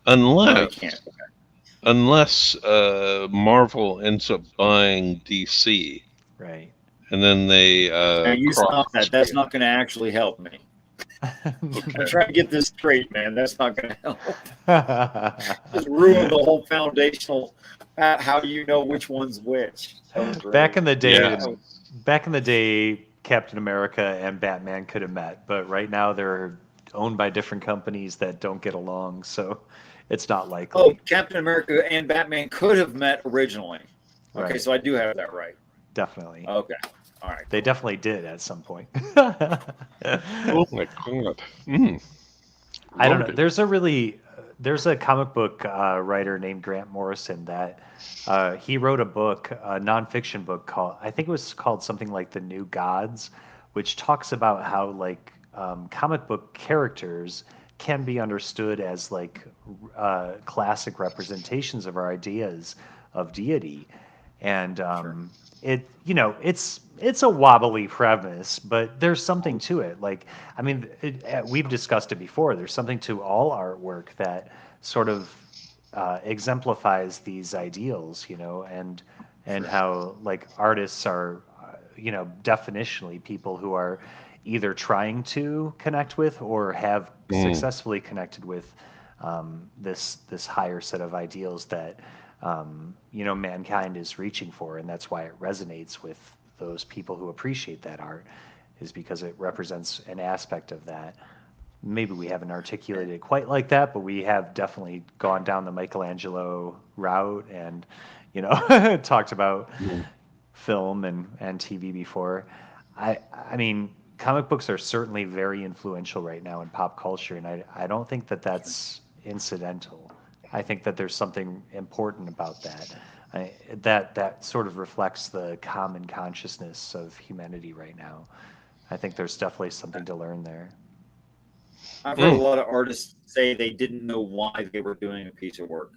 Unless No, he can't. Okay. Unless Marvel ends up buying DC. Right. And then they now you stop that. That's not going to actually help me. I'm trying to get this straight, man. That's not going to help. Just ruin the whole foundational how you know which one's which. That was great. Back in the day, Yeah. Captain America and Batman could have met, but right now they're owned by different companies that don't get along, so it's not likely. Oh, Captain America and Batman could have met originally. Okay, Right. so I do have that right. Definitely. Okay. All right. They definitely did at some point. Oh my god. I don't know. Loaded. There's a comic book writer named Grant Morrison that he wrote a book, a nonfiction book called, I think it was called something like The New Gods, which talks about how like comic book characters can be understood as like classic representations of our ideas of deity, and it's a wobbly premise, but there's something to it. Like, I mean, we've discussed it before. There's something to all artwork that sort of exemplifies these ideals, and how like artists are, definitionally people who are either trying to connect with or have successfully connected with this higher set of ideals that mankind is reaching for, and that's why it resonates with those people who appreciate that art, is because it represents an aspect of that. Maybe we haven't articulated it quite like that, but we have definitely gone down the Michelangelo route and, talked about film and TV before. I mean, comic books are certainly very influential right now in pop culture, and I don't think that that's incidental. I think that there's something important about that. That sort of reflects the common consciousness of humanity right now. I think there's definitely something to learn there. I've heard a lot of artists say they didn't know why they were doing a piece of work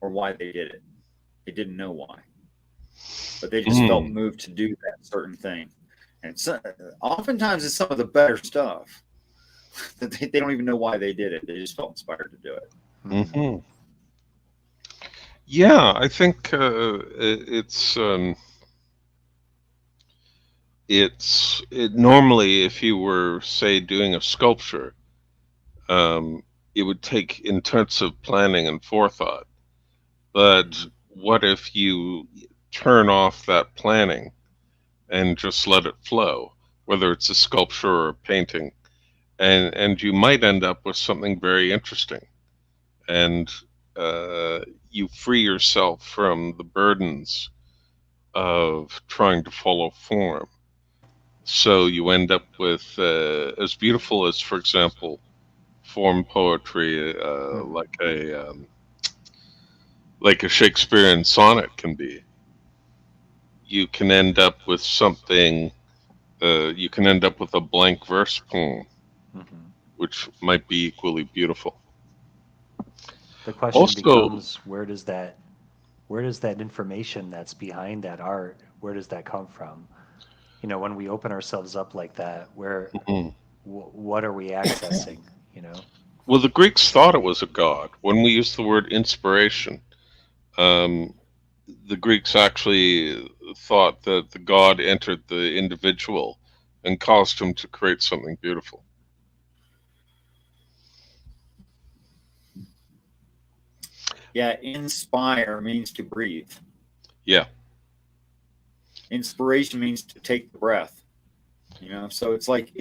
or why they did it. They didn't know why, but they just felt moved to do that certain thing. And so, oftentimes it's some of the better stuff that they don't even know why they did it. They just felt inspired to do it. Mm-hmm. Yeah, I think normally if you were, say, doing a sculpture, it would take intensive planning and forethought. But what if you turn off that planning and just let it flow, whether it's a sculpture or a painting, and you might end up with something very interesting, and you free yourself from the burdens of trying to follow form. So you end up with as beautiful as, for example, form poetry, like a Shakespearean sonnet can be. You can end up with something. You can end up with a blank verse poem, which might be equally beautiful. The question becomes, where does that information that's behind that art, where does that come from? When we open ourselves up like that, where what are we accessing? Well, the Greeks thought it was a god. When we use the word inspiration, the Greeks actually thought that the god entered the individual and caused him to create something beautiful. Yeah, inspire means to breathe. Yeah. Inspiration means to take the breath. So it's like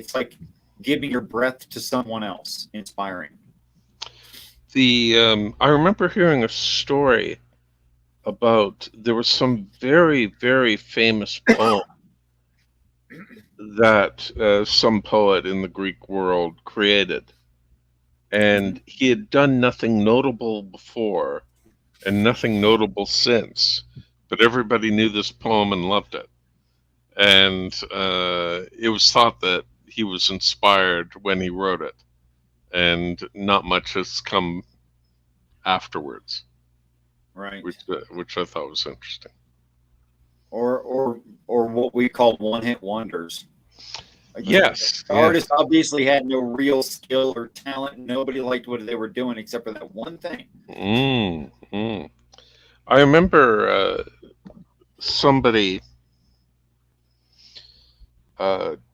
giving your breath to someone else, inspiring. I remember hearing a story about, there was some very, very famous poem that some poet in the Greek world created. And he had done nothing notable before and nothing notable since, but everybody knew this poem and loved it. And it was thought that he was inspired when he wrote it, and not much has come afterwards. Right. Which I thought was interesting. Or what we call one-hit wonders. Yes. The artist obviously had no real skill or talent. Nobody liked what they were doing except for that one thing. I remember somebody,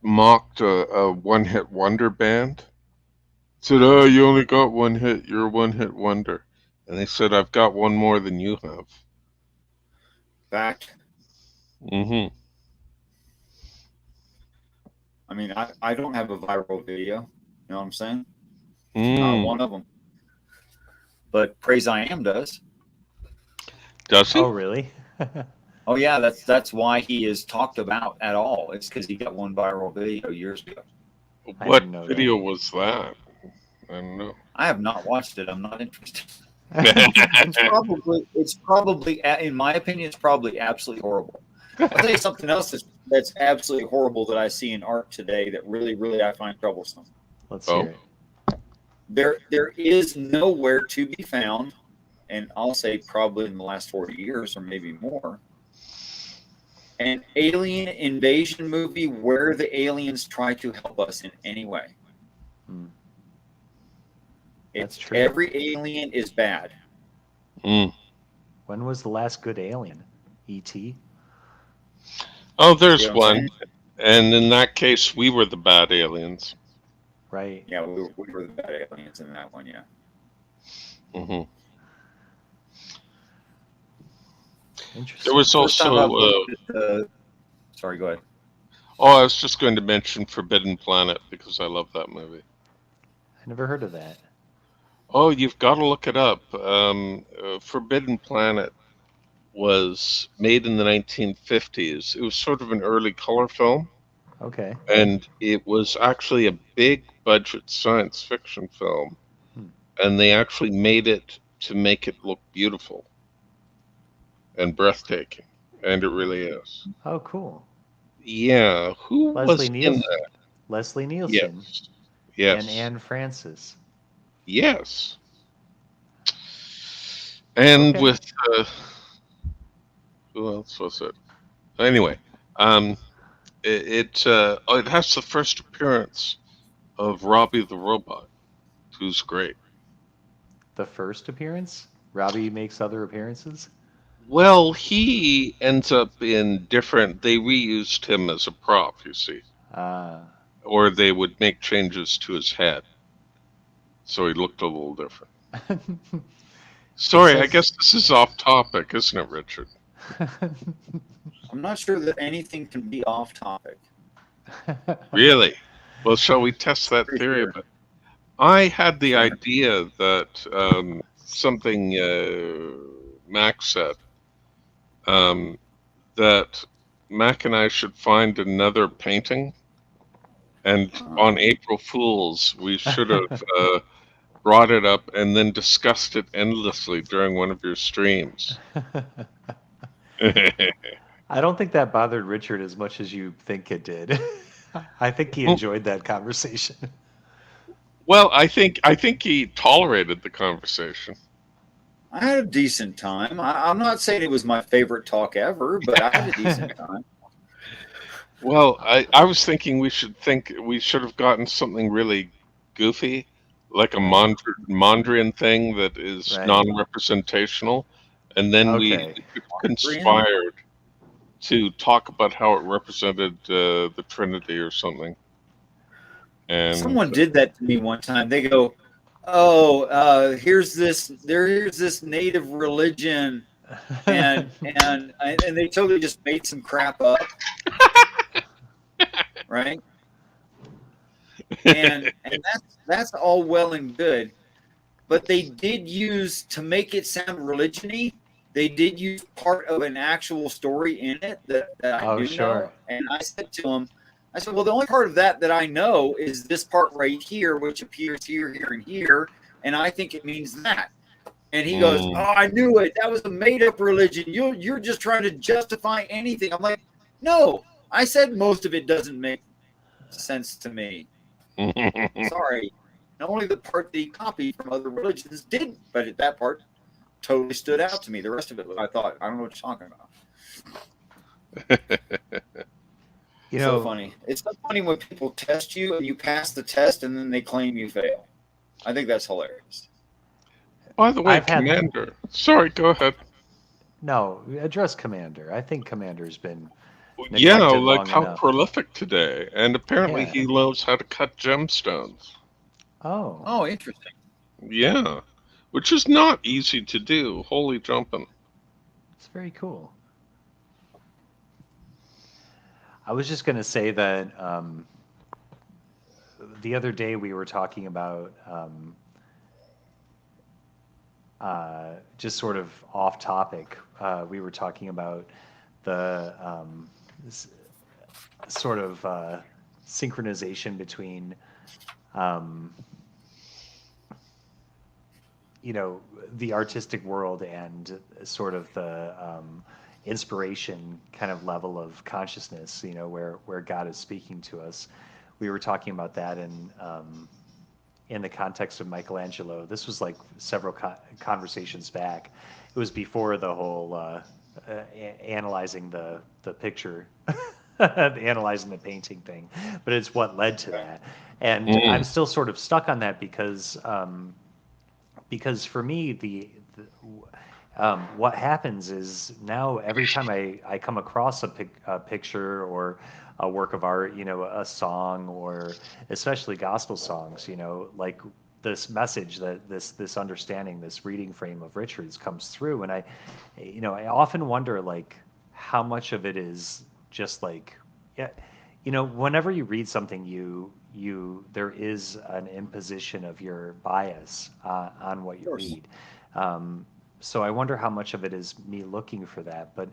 mocked a one-hit wonder band. Said, "Oh, you only got one hit. You're a one-hit wonder." And they said, "I've got one more than you have." Fact. Mm-hmm. I mean, I don't have a viral video. You know what I'm saying? Not Mm. one of them. But Praise I Am does. Does he? Oh, really? Oh yeah, that's why he is talked about at all. It's because he got one viral video years ago. I What didn't know video was that? I don't know. I have not watched it. I'm not interested. It's probably, in my opinion, it's probably absolutely horrible. I'll tell you something else that's absolutely horrible that I see in art today that really, really I find troublesome. Let's Oh. hear it. There is nowhere to be found, and I'll say probably in the last 40 years or maybe more, an alien invasion movie where the aliens try to help us in any way. Hmm. That's true. Every alien is bad. Mm. When was the last good alien? E.T.? Oh, there's You know what I'm one. And in that case, we were the bad aliens. Right. Yeah, we were the bad aliens in that one, yeah. Mm-hmm. Interesting. There was First time I've also... looked at sorry, go ahead. Oh, I was just going to mention Forbidden Planet because I love that movie. I never heard of that. Oh, you've got to look it up. Forbidden Planet was made in the 1950s. It was sort of an early color film, Okay. and it was actually a big budget science fiction film. Hmm. And they actually made it to make it look beautiful and breathtaking. And it really is. Oh, cool. Yeah, who was Leslie in Nielsen. that? Leslie Nielsen. Yes. And Yes. Anne Francis. Yes. And Okay. with who else was it? Anyway, it has the first appearance of Robbie the Robot, who's great. The first appearance? Robbie makes other appearances? Well, he ends up in different. They reused him as a prop, you see, or they would make changes to his head, so he looked a little different. Sorry, I guess this is off topic, isn't it, Richard? I'm not sure that anything can be off topic. Really? Well, shall we test that Pretty theory? sure. But I had the Sure. idea that something Mac said, that Mac and I should find another painting, and on April Fools, we should have brought it up and then discussed it endlessly during one of your streams. I don't think that bothered Richard as much as you think it did. I think he enjoyed that conversation. Well, I think he tolerated the conversation. I had a decent time. I'm not saying it was my favorite talk ever, but I had a decent time. Well, I was thinking we should have gotten something really goofy, like a Mondrian thing that is non-representational, and then we conspired to talk about how it represented the Trinity or something. And someone did that to me one time. They go, "Oh, here's this native religion," and they totally just made some crap up, right? And that's all well and good, but they did use, to make it sound religion-y, they did use part of an actual story in it that I do know. And I said to them, I said, well, the only part of that I know is this part right here, which appears here, here, and here, and I think it means that. And he goes, "Oh, I knew it. That was a made-up religion. You're just trying to justify anything." I'm like, no, I said most of it doesn't make sense to me. Sorry. Not only the part that he copied from other religions did, but that part totally stood out to me. The rest of it, I thought, I don't know what you're talking about. You know, so funny. It's so funny when people test you and you pass the test and then they claim you fail. I think that's hilarious. By the way, Commander. Sorry, go ahead. No, address Commander. I think Commander's been Yeah, neglected like long how enough. prolific today. And apparently Yeah. he knows how to cut gemstones. Oh, Oh, interesting. Yeah, which is not easy to do. Holy jumping. it's very cool. I was just going to say that the other day we were talking about just sort of off topic. We were talking about the sort of synchronization between, um, the artistic world and sort of the inspiration kind of level of consciousness, where God is speaking to us. We were talking about that in the context of Michelangelo. This was like several conversations back. It was before the whole analyzing the picture, analyzing the painting thing, but it's what led to that. And I'm Mm. still sort of stuck on that because for me what happens is now every time I come across a picture or a work of art, a song, or especially gospel songs, like this message, that this understanding, this reading frame of Richard's comes through, and I often wonder, like, how much of it is just like, yeah, whenever you read something, there is an imposition of your bias on what Of you course. read. Um, so I wonder how much of it is me looking for that. But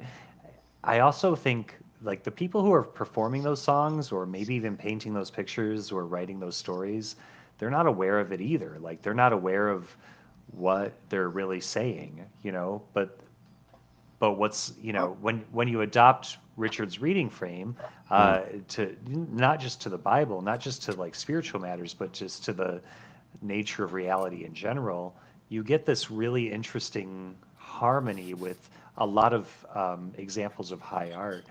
I also think, like, the people who are performing those songs, or maybe even painting those pictures or writing those stories, they're not aware of it either. Like, they're not aware of what they're really saying, but what's, Oh, when you adopt Richard's reading frame, Mm. to not just to the Bible, not just to like spiritual matters, but just to the nature of reality in general, you get this really interesting harmony with a lot of examples of high art.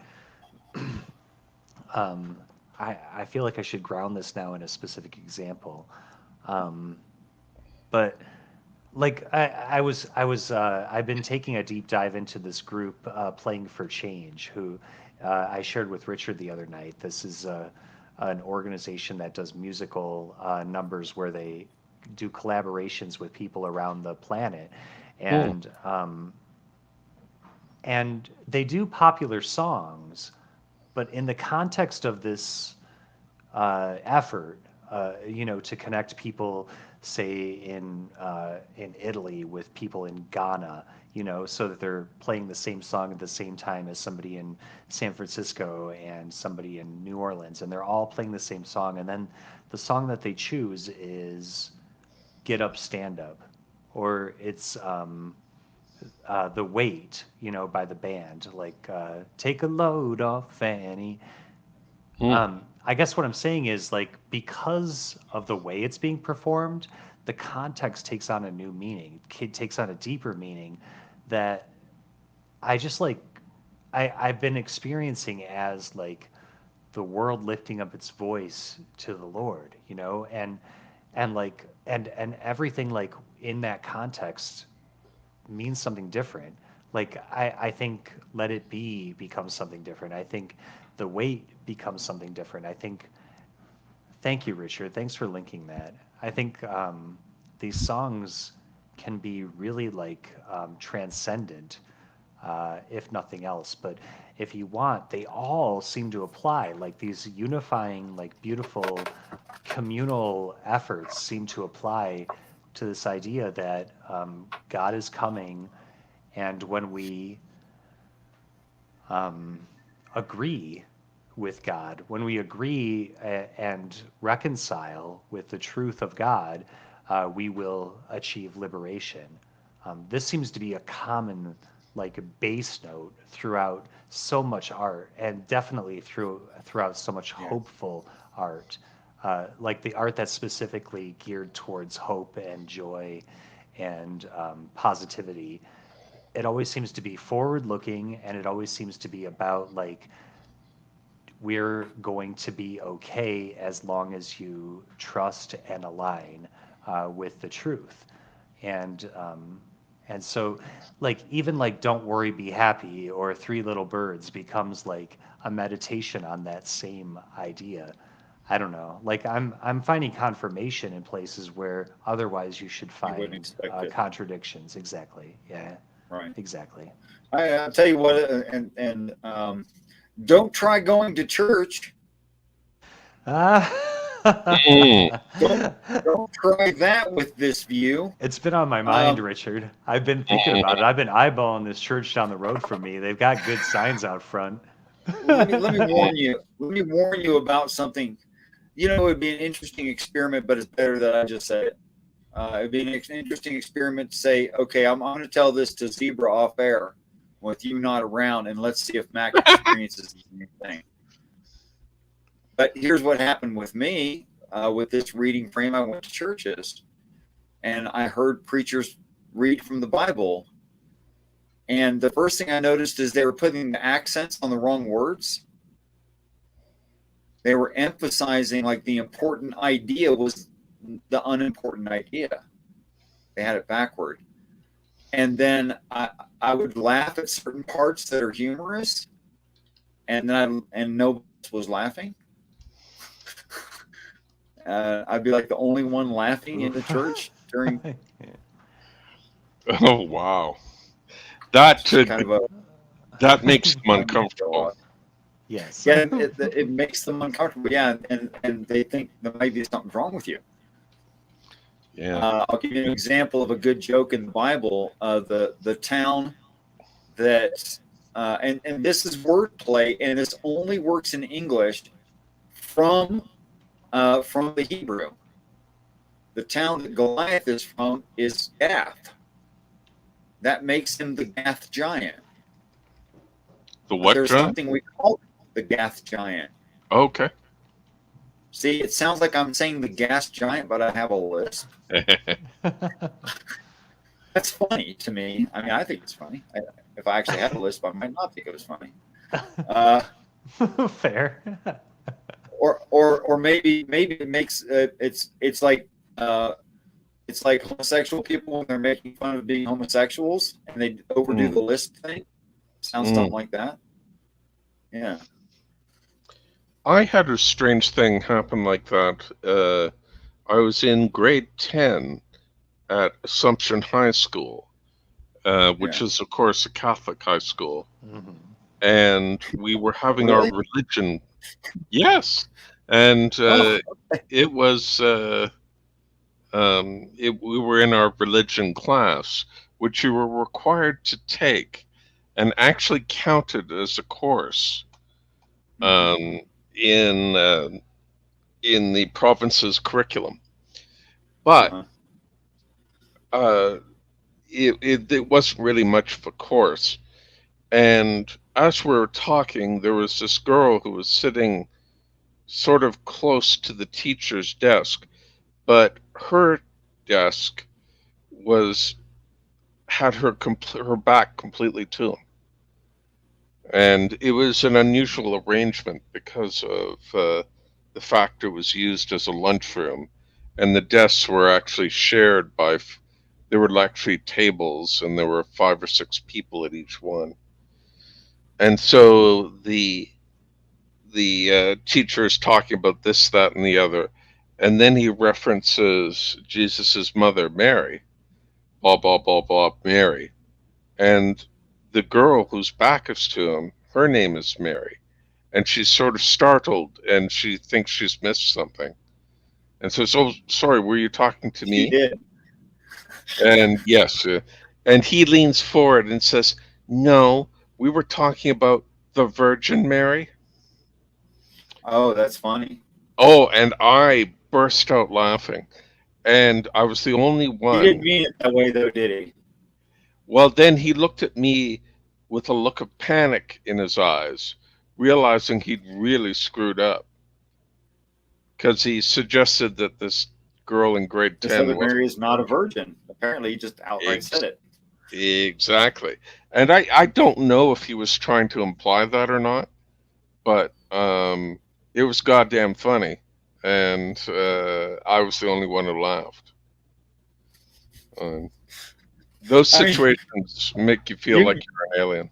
Um, I feel like I should ground this now in a specific example. Um, but like I've been taking a deep dive into this group, Playing for Change, who I shared with Richard the other night. This is an organization that does musical numbers where they do collaborations with people around the planet, Mm. and they do popular songs, but in the context of this effort, to connect people, say in Italy with people in Ghana, so that they're playing the same song at the same time as somebody in San Francisco and somebody in New Orleans, and they're all playing the same song, and then the song that they choose is "Get Up, Stand Up," or it's "The Weight," by the band, like "Take a Load Off Fanny." Mm. I guess what I'm saying is, like, because of the way it's being performed, the context takes on a new meaning. It takes on a deeper meaning that I just like. I've been experiencing as like the world lifting up its voice to the Lord, and everything like in that context means something different. Like I think "Let It Be" becomes something different. I think "The Weight" becomes something different. I think, thank you, Richard. Thanks for linking that. I think these songs can be really like transcendent, if nothing else. But if you want, they all seem to apply. Like these unifying, like beautiful communal efforts seem to apply to this idea that God is coming, and when we agree with God, when we agree and reconcile with the truth of God, we will achieve liberation. This seems to be a common, like, bass note throughout so much art, and definitely throughout so much yeah. hopeful art, like the art that's specifically geared towards hope and joy and positivity. It always seems to be forward looking, and it always seems to be about like, we're going to be okay as long as you trust and align with the truth. And And so, like, even like "Don't Worry, Be Happy" or "Three Little Birds" becomes like a meditation on that same idea. I don't know. Like, I'm finding confirmation in places where otherwise you should You wouldn't find expect it, contradictions. Exactly. Yeah. right? Exactly. I'll tell you what, and don't try going to church. Mm. Don't don't try that with this view. It's been on my mind, Um, Richard. I've been thinking about it. I've been eyeballing this church down the road from me. They've got good signs out front. let me warn you. Let me warn you about something. You know, it would be an interesting experiment, but it's better that I just say it. It'd be an interesting experiment to say, okay, I'm going to tell this to Zebra off air with you not around, and let's see if Mac experiences the same thing. But here's what happened with me with this reading frame. I went to churches, and I heard preachers read from the Bible. And the first thing I noticed is they were putting the accents on the wrong words. They were emphasizing like the important idea was the unimportant idea. They had it backward. And then I would laugh at certain parts that are humorous, and nobody was laughing. I'd be like the only one laughing in the church during. Oh wow, that Kind of a that makes them uncomfortable. Yes. Yeah, it makes them uncomfortable. Yeah, and they think there might be something wrong with you. Yeah. I'll give you an example of a good joke in the Bible. The town that and this is wordplay, and this only works in English from the Hebrew. The town that Goliath is from is Gath. That makes him the Gath giant. The what There's giant? something we call the Gath giant. Okay. See, it sounds like I'm saying the gas giant, but I have a lisp. That's funny to me. I mean, I think it's funny. If I actually had a lisp, I might not think it was funny. Fair. Or maybe it makes it's like homosexual people when they're making fun of being homosexuals and they overdo the lisp thing. Sounds something like that. Yeah. I had a strange thing happen like that. I was in grade 10 at Assumption High School, which is, of course, a Catholic high school. Mm-hmm. And we were having Really? our religion. Yes. And it was, we were in our religion class, which you were required to take and actually counted as a course. In the province's curriculum, but it wasn't really much of a course. And as we were talking, there was this girl who was sitting sort of close to the teacher's desk, but her desk had her back completely to him. And it was an unusual arrangement because of the fact it was used as a lunchroom, and the desks were actually shared by. There were actually tables, and there were 5 or 6 people at each one. And so the teacher is talking about this, that, and the other, and then he references Jesus's mother, Mary, blah blah blah blah, Mary, and the girl whose back is to him, her name is Mary, and she's sort of startled, and she thinks she's missed something, and says, "Oh, sorry, were you talking to me?" She did. And yes, and he leans forward and says, "No, we were talking about the Virgin Mary." Oh, that's funny. Oh, and I burst out laughing, and I was the only one. He didn't mean it that way, though, did he? Well, then he looked at me with a look of panic in his eyes, realizing he'd really screwed up. Because he suggested that this girl in grade 10 This other Mary is not a virgin. Apparently, he just outright said it. Exactly. And I don't know if he was trying to imply that or not, but it was goddamn funny. And I was the only one who laughed. Those I mean, situations make you feel you like you're an alien.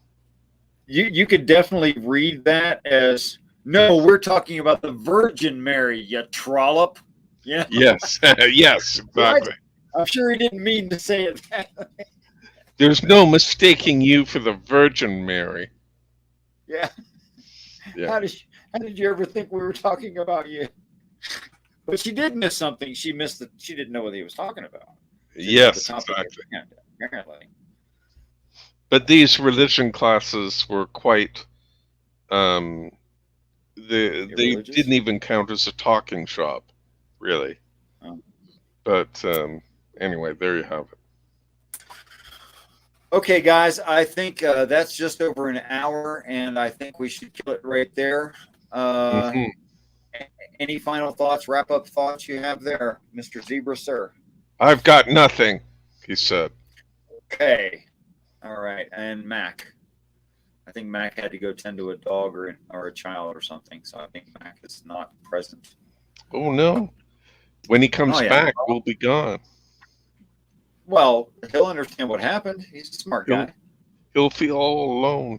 you could definitely read that as, no, we're talking about the Virgin Mary, you trollop. Yeah. Yes, yes, What? exactly. I'm sure he didn't mean to say it that way. There's no mistaking you for the Virgin Mary. Yeah. Yeah. How did you ever think we were talking about you? But she did miss something. She didn't know what he was talking about. She didn't know the Yes, topic at exactly. hand, apparently. But these religion classes were quite. Um, they Irreligious? didn't even count as a talking shop, really. Oh. But anyway, there you have it. Okay, guys, I think that's just over an hour, and I think we should kill it right there. Hmm. Any final thoughts, wrap-up thoughts you have there, Mr. Zebra, sir? I've got nothing, he said. Okay. All right. And Mac. I think Mac had to go tend to a dog or a child or something, so I think Mac is not present. Oh no! When he comes Oh, yeah. back, we'll be gone. Well, he'll understand what happened. He's a smart guy. He'll feel all alone.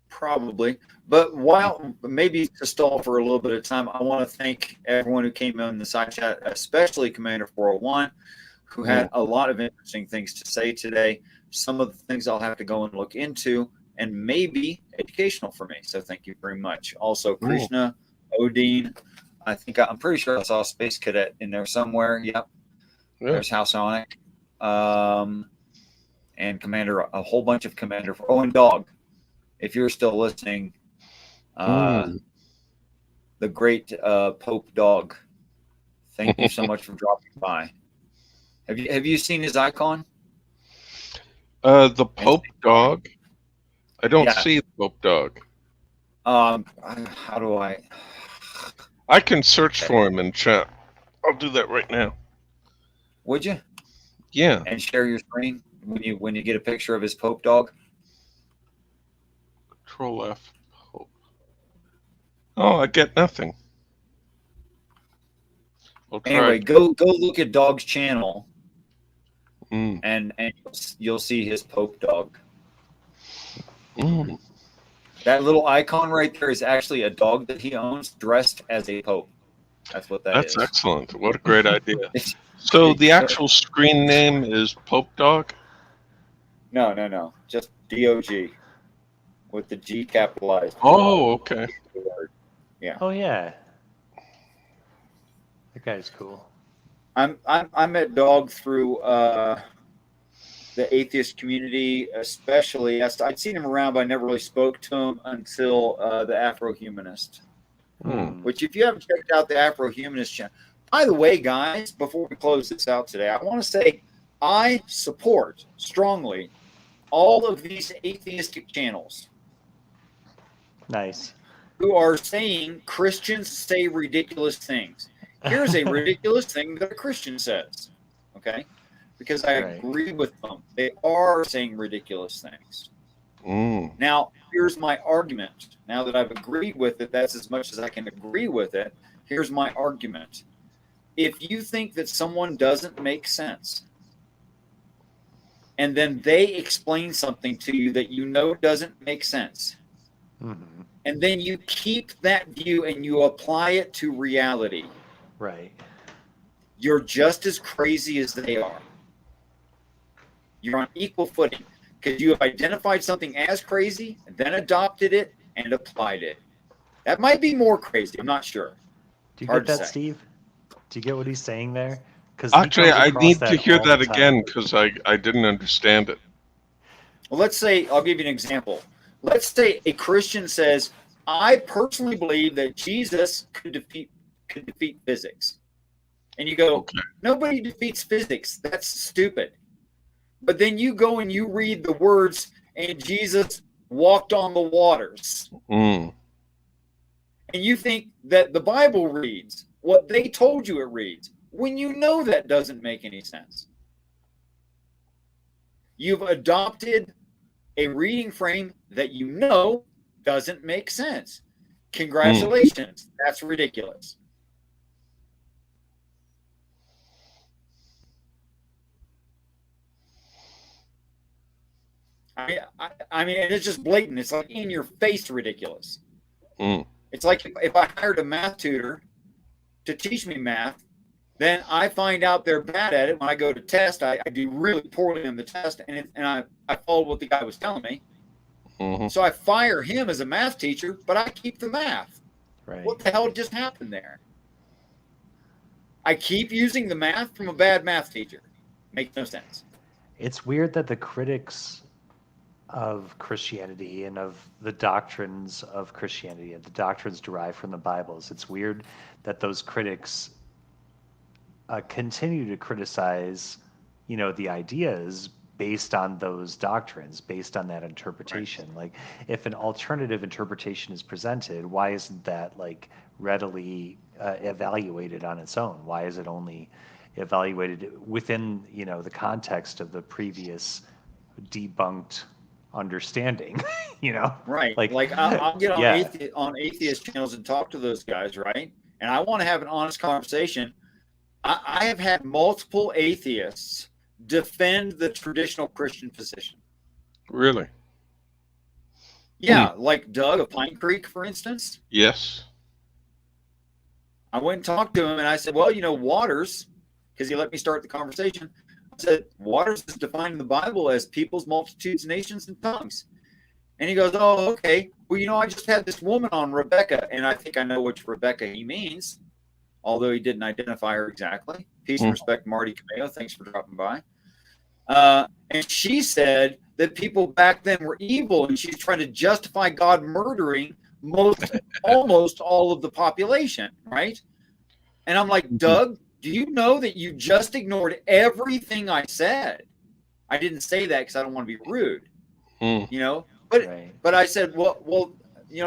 Probably. But while maybe to stall for a little bit of time, I want to thank everyone who came in the side chat, especially Commander 401, who had a lot of interesting things to say today. Some of the things I'll have to go and look into, and maybe educational for me. So thank you very much. Also, Krishna, Odin. I'm pretty sure I saw a Space Cadet in there somewhere. Yep. Yeah. There's House Onic. And Commander, a whole bunch of Commander. Oh, and Dog. If you're still listening, the great Pope Dog. Thank you so much for dropping by. Have you seen his icon? The Pope Dog? I don't see the Pope Dog. How do I? I can search for him in chat. I'll do that right now. Would you? Yeah. And share your screen when you get a picture of his Pope Dog. Control F. Pope. Oh, I get nothing. Anyway, go look at Dog's channel, and you'll see his Pope Dog. That little icon right there is actually a dog that he owns dressed as a pope. That's what that is. That's excellent. What a great idea. So the actual screen name is Pope Dog? No. Just DOG with the G capitalized. Oh, okay. Yeah. Oh yeah. That guy's cool. I met Dog through the atheist community, especially. I'd seen him around, but I never really spoke to him until the Afro-Humanist. Which, if you haven't checked out the Afro-Humanist channel, by the way, guys, before we close this out today, I want to say I support strongly all of these atheistic channels. Nice. Who are saying Christians say ridiculous things. Here's a ridiculous thing that a Christian says. Okay? Because I agree with them. They are saying ridiculous things. Now, here's my argument. Now that I've agreed with it, that's as much as I can agree with it. Here's my argument. If you think that someone doesn't make sense, and then they explain something to you that you know doesn't make sense, and then you keep that view and you apply it to reality, right? You're just as crazy as they are. You're on equal footing because you have identified something as crazy and then adopted it and applied it. That might be more crazy. I'm not sure. Do you get that, Steve? Do you get what he's saying there? Because actually, I need to hear that again because I didn't understand it. Well, let's say, I'll give you an example. Let's say a Christian says, I personally believe that Jesus could defeat physics. And you go, nobody defeats physics. That's stupid. But then you go and you read the words, and Jesus walked on the waters. And you think that the Bible reads what they told you it reads, when you know that doesn't make any sense. You've adopted a reading frame that you know doesn't make sense. Congratulations. That's ridiculous. I mean, and it's just blatant. It's like in your face ridiculous. Mm. It's like if I hired a math tutor to teach me math, then I find out they're bad at it. When I go to test, I do really poorly on the test, and I followed what the guy was telling me. Mm-hmm. So I fire him as a math teacher, but I keep the math. Right. What the hell just happened there? I keep using the math from a bad math teacher. Makes no sense. It's weird that the critics of Christianity and of the doctrines of Christianity and the doctrines derived from the Bibles, it's weird that those critics continue to criticize, the ideas based on those doctrines, based on that interpretation. Right. Like, if an alternative interpretation is presented, why isn't that like readily evaluated on its own? Why is it only evaluated within, the context of the previous debunked understanding? Right. Like I'll get on, yeah. on atheist channels and talk to those guys, right? And I want to have an honest conversation. I have had multiple atheists defend the traditional Christian position. Really? Yeah, like Doug of Pine Creek, for instance. Yes. I went and talked to him, and I said, well, Waters, because he let me start the conversation. I said, Waters is defined in the Bible as peoples, multitudes, nations, and tongues. And he goes, oh, okay. Well, I just had this woman on, Rebecca, and I think I know which Rebecca he means, although he didn't identify her exactly. Peace and respect, Marty Cameo. Thanks for dropping by. And she said that people back then were evil, and she's trying to justify God murdering almost all of the population, right? And I'm like, Doug, do you know that you just ignored everything I said? I didn't say that because I don't want to be rude, But I said, well,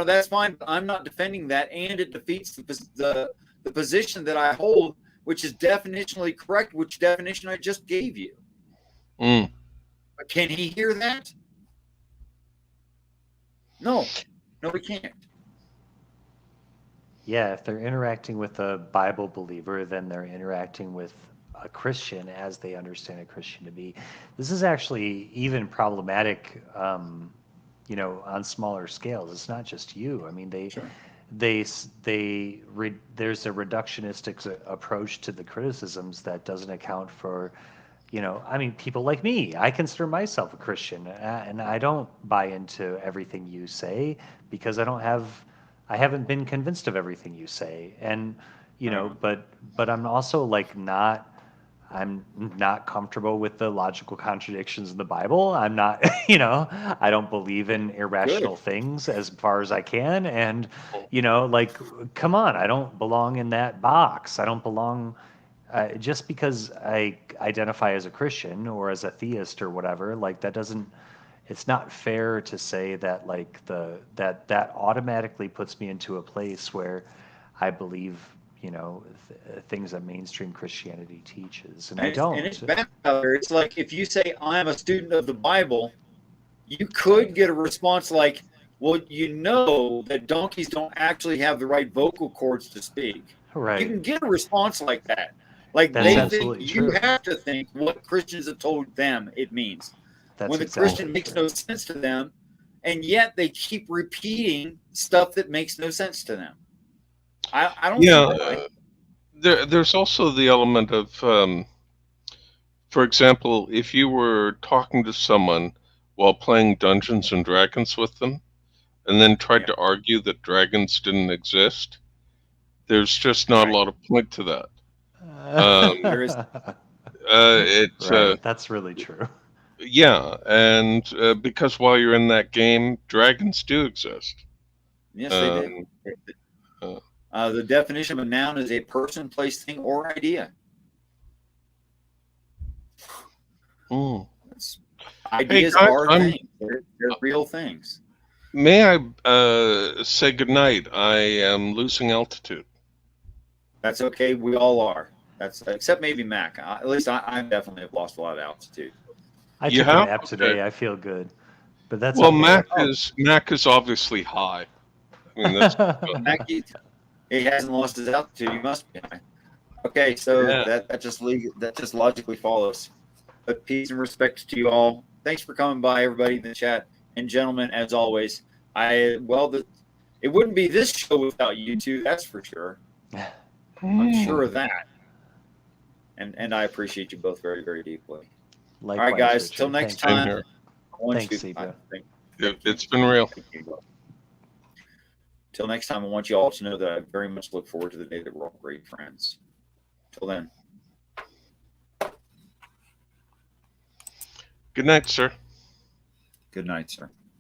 that's fine. But I'm not defending that, and it defeats the position that I hold, which is definitionally correct, which definition I just gave you. But can he hear that? No, he can't. Yeah, if they're interacting with a Bible believer, then they're interacting with a Christian as they understand a Christian to be. This is actually even problematic, on smaller scales. It's not just you. I mean, there's a reductionistic approach to the criticisms that doesn't account for, people like me. I consider myself a Christian, and I don't buy into everything you say because I haven't been convinced of everything you say. And, but I'm also I'm not comfortable with the logical contradictions in the Bible. I'm not, I don't believe in irrational things as far as I can. And, come on, I don't belong in that box. I don't belong just because I identify as a Christian or as a theist or whatever. That doesn't, it's not fair to say that that automatically puts me into a place where I believe, things that mainstream Christianity teaches, and I don't. And it's bad. It's like if you say I'm a student of the Bible, you could get a response like, well, that donkeys don't actually have the right vocal cords to speak. Right. You can get a response like that. Like That's they absolutely think true. You have to think what Christians have told them it means. When the Christian makes no sense to them, and yet they keep repeating stuff that makes no sense to them. I don't. Yeah, there's also the element of, for example, if you were talking to someone while playing Dungeons and Dragons with them, and then tried to argue that dragons didn't exist, there's just not a lot of point to that. There is. That's really true. Yeah, and because while you're in that game, dragons do exist. Yes, they do. The definition of a noun is a person, place, thing, or idea. Ideas are things. They're real things. May I say goodnight? I am losing altitude. That's okay. We all are. That's except maybe Mac. At least I definitely have lost a lot of altitude. I took a nap today. I feel good, but that's well. Okay. Mac is obviously high. I mean, that's Mac, he hasn't lost his altitude. He must be high. Okay, so that just logically follows. But peace and respect to you all. Thanks for coming by, everybody in the chat. And gentlemen, as always, it wouldn't be this show without you two, that's for sure. I'm sure of that. And I appreciate you both very, very deeply. Likewise, all right, guys. Richard. Till next Thanks. time. Here. Thanks, Zebra. It's been real. Till next time, I want you all to know that I very much look forward to the day that we're all great friends. Till then. Good night, sir. Good night, sir.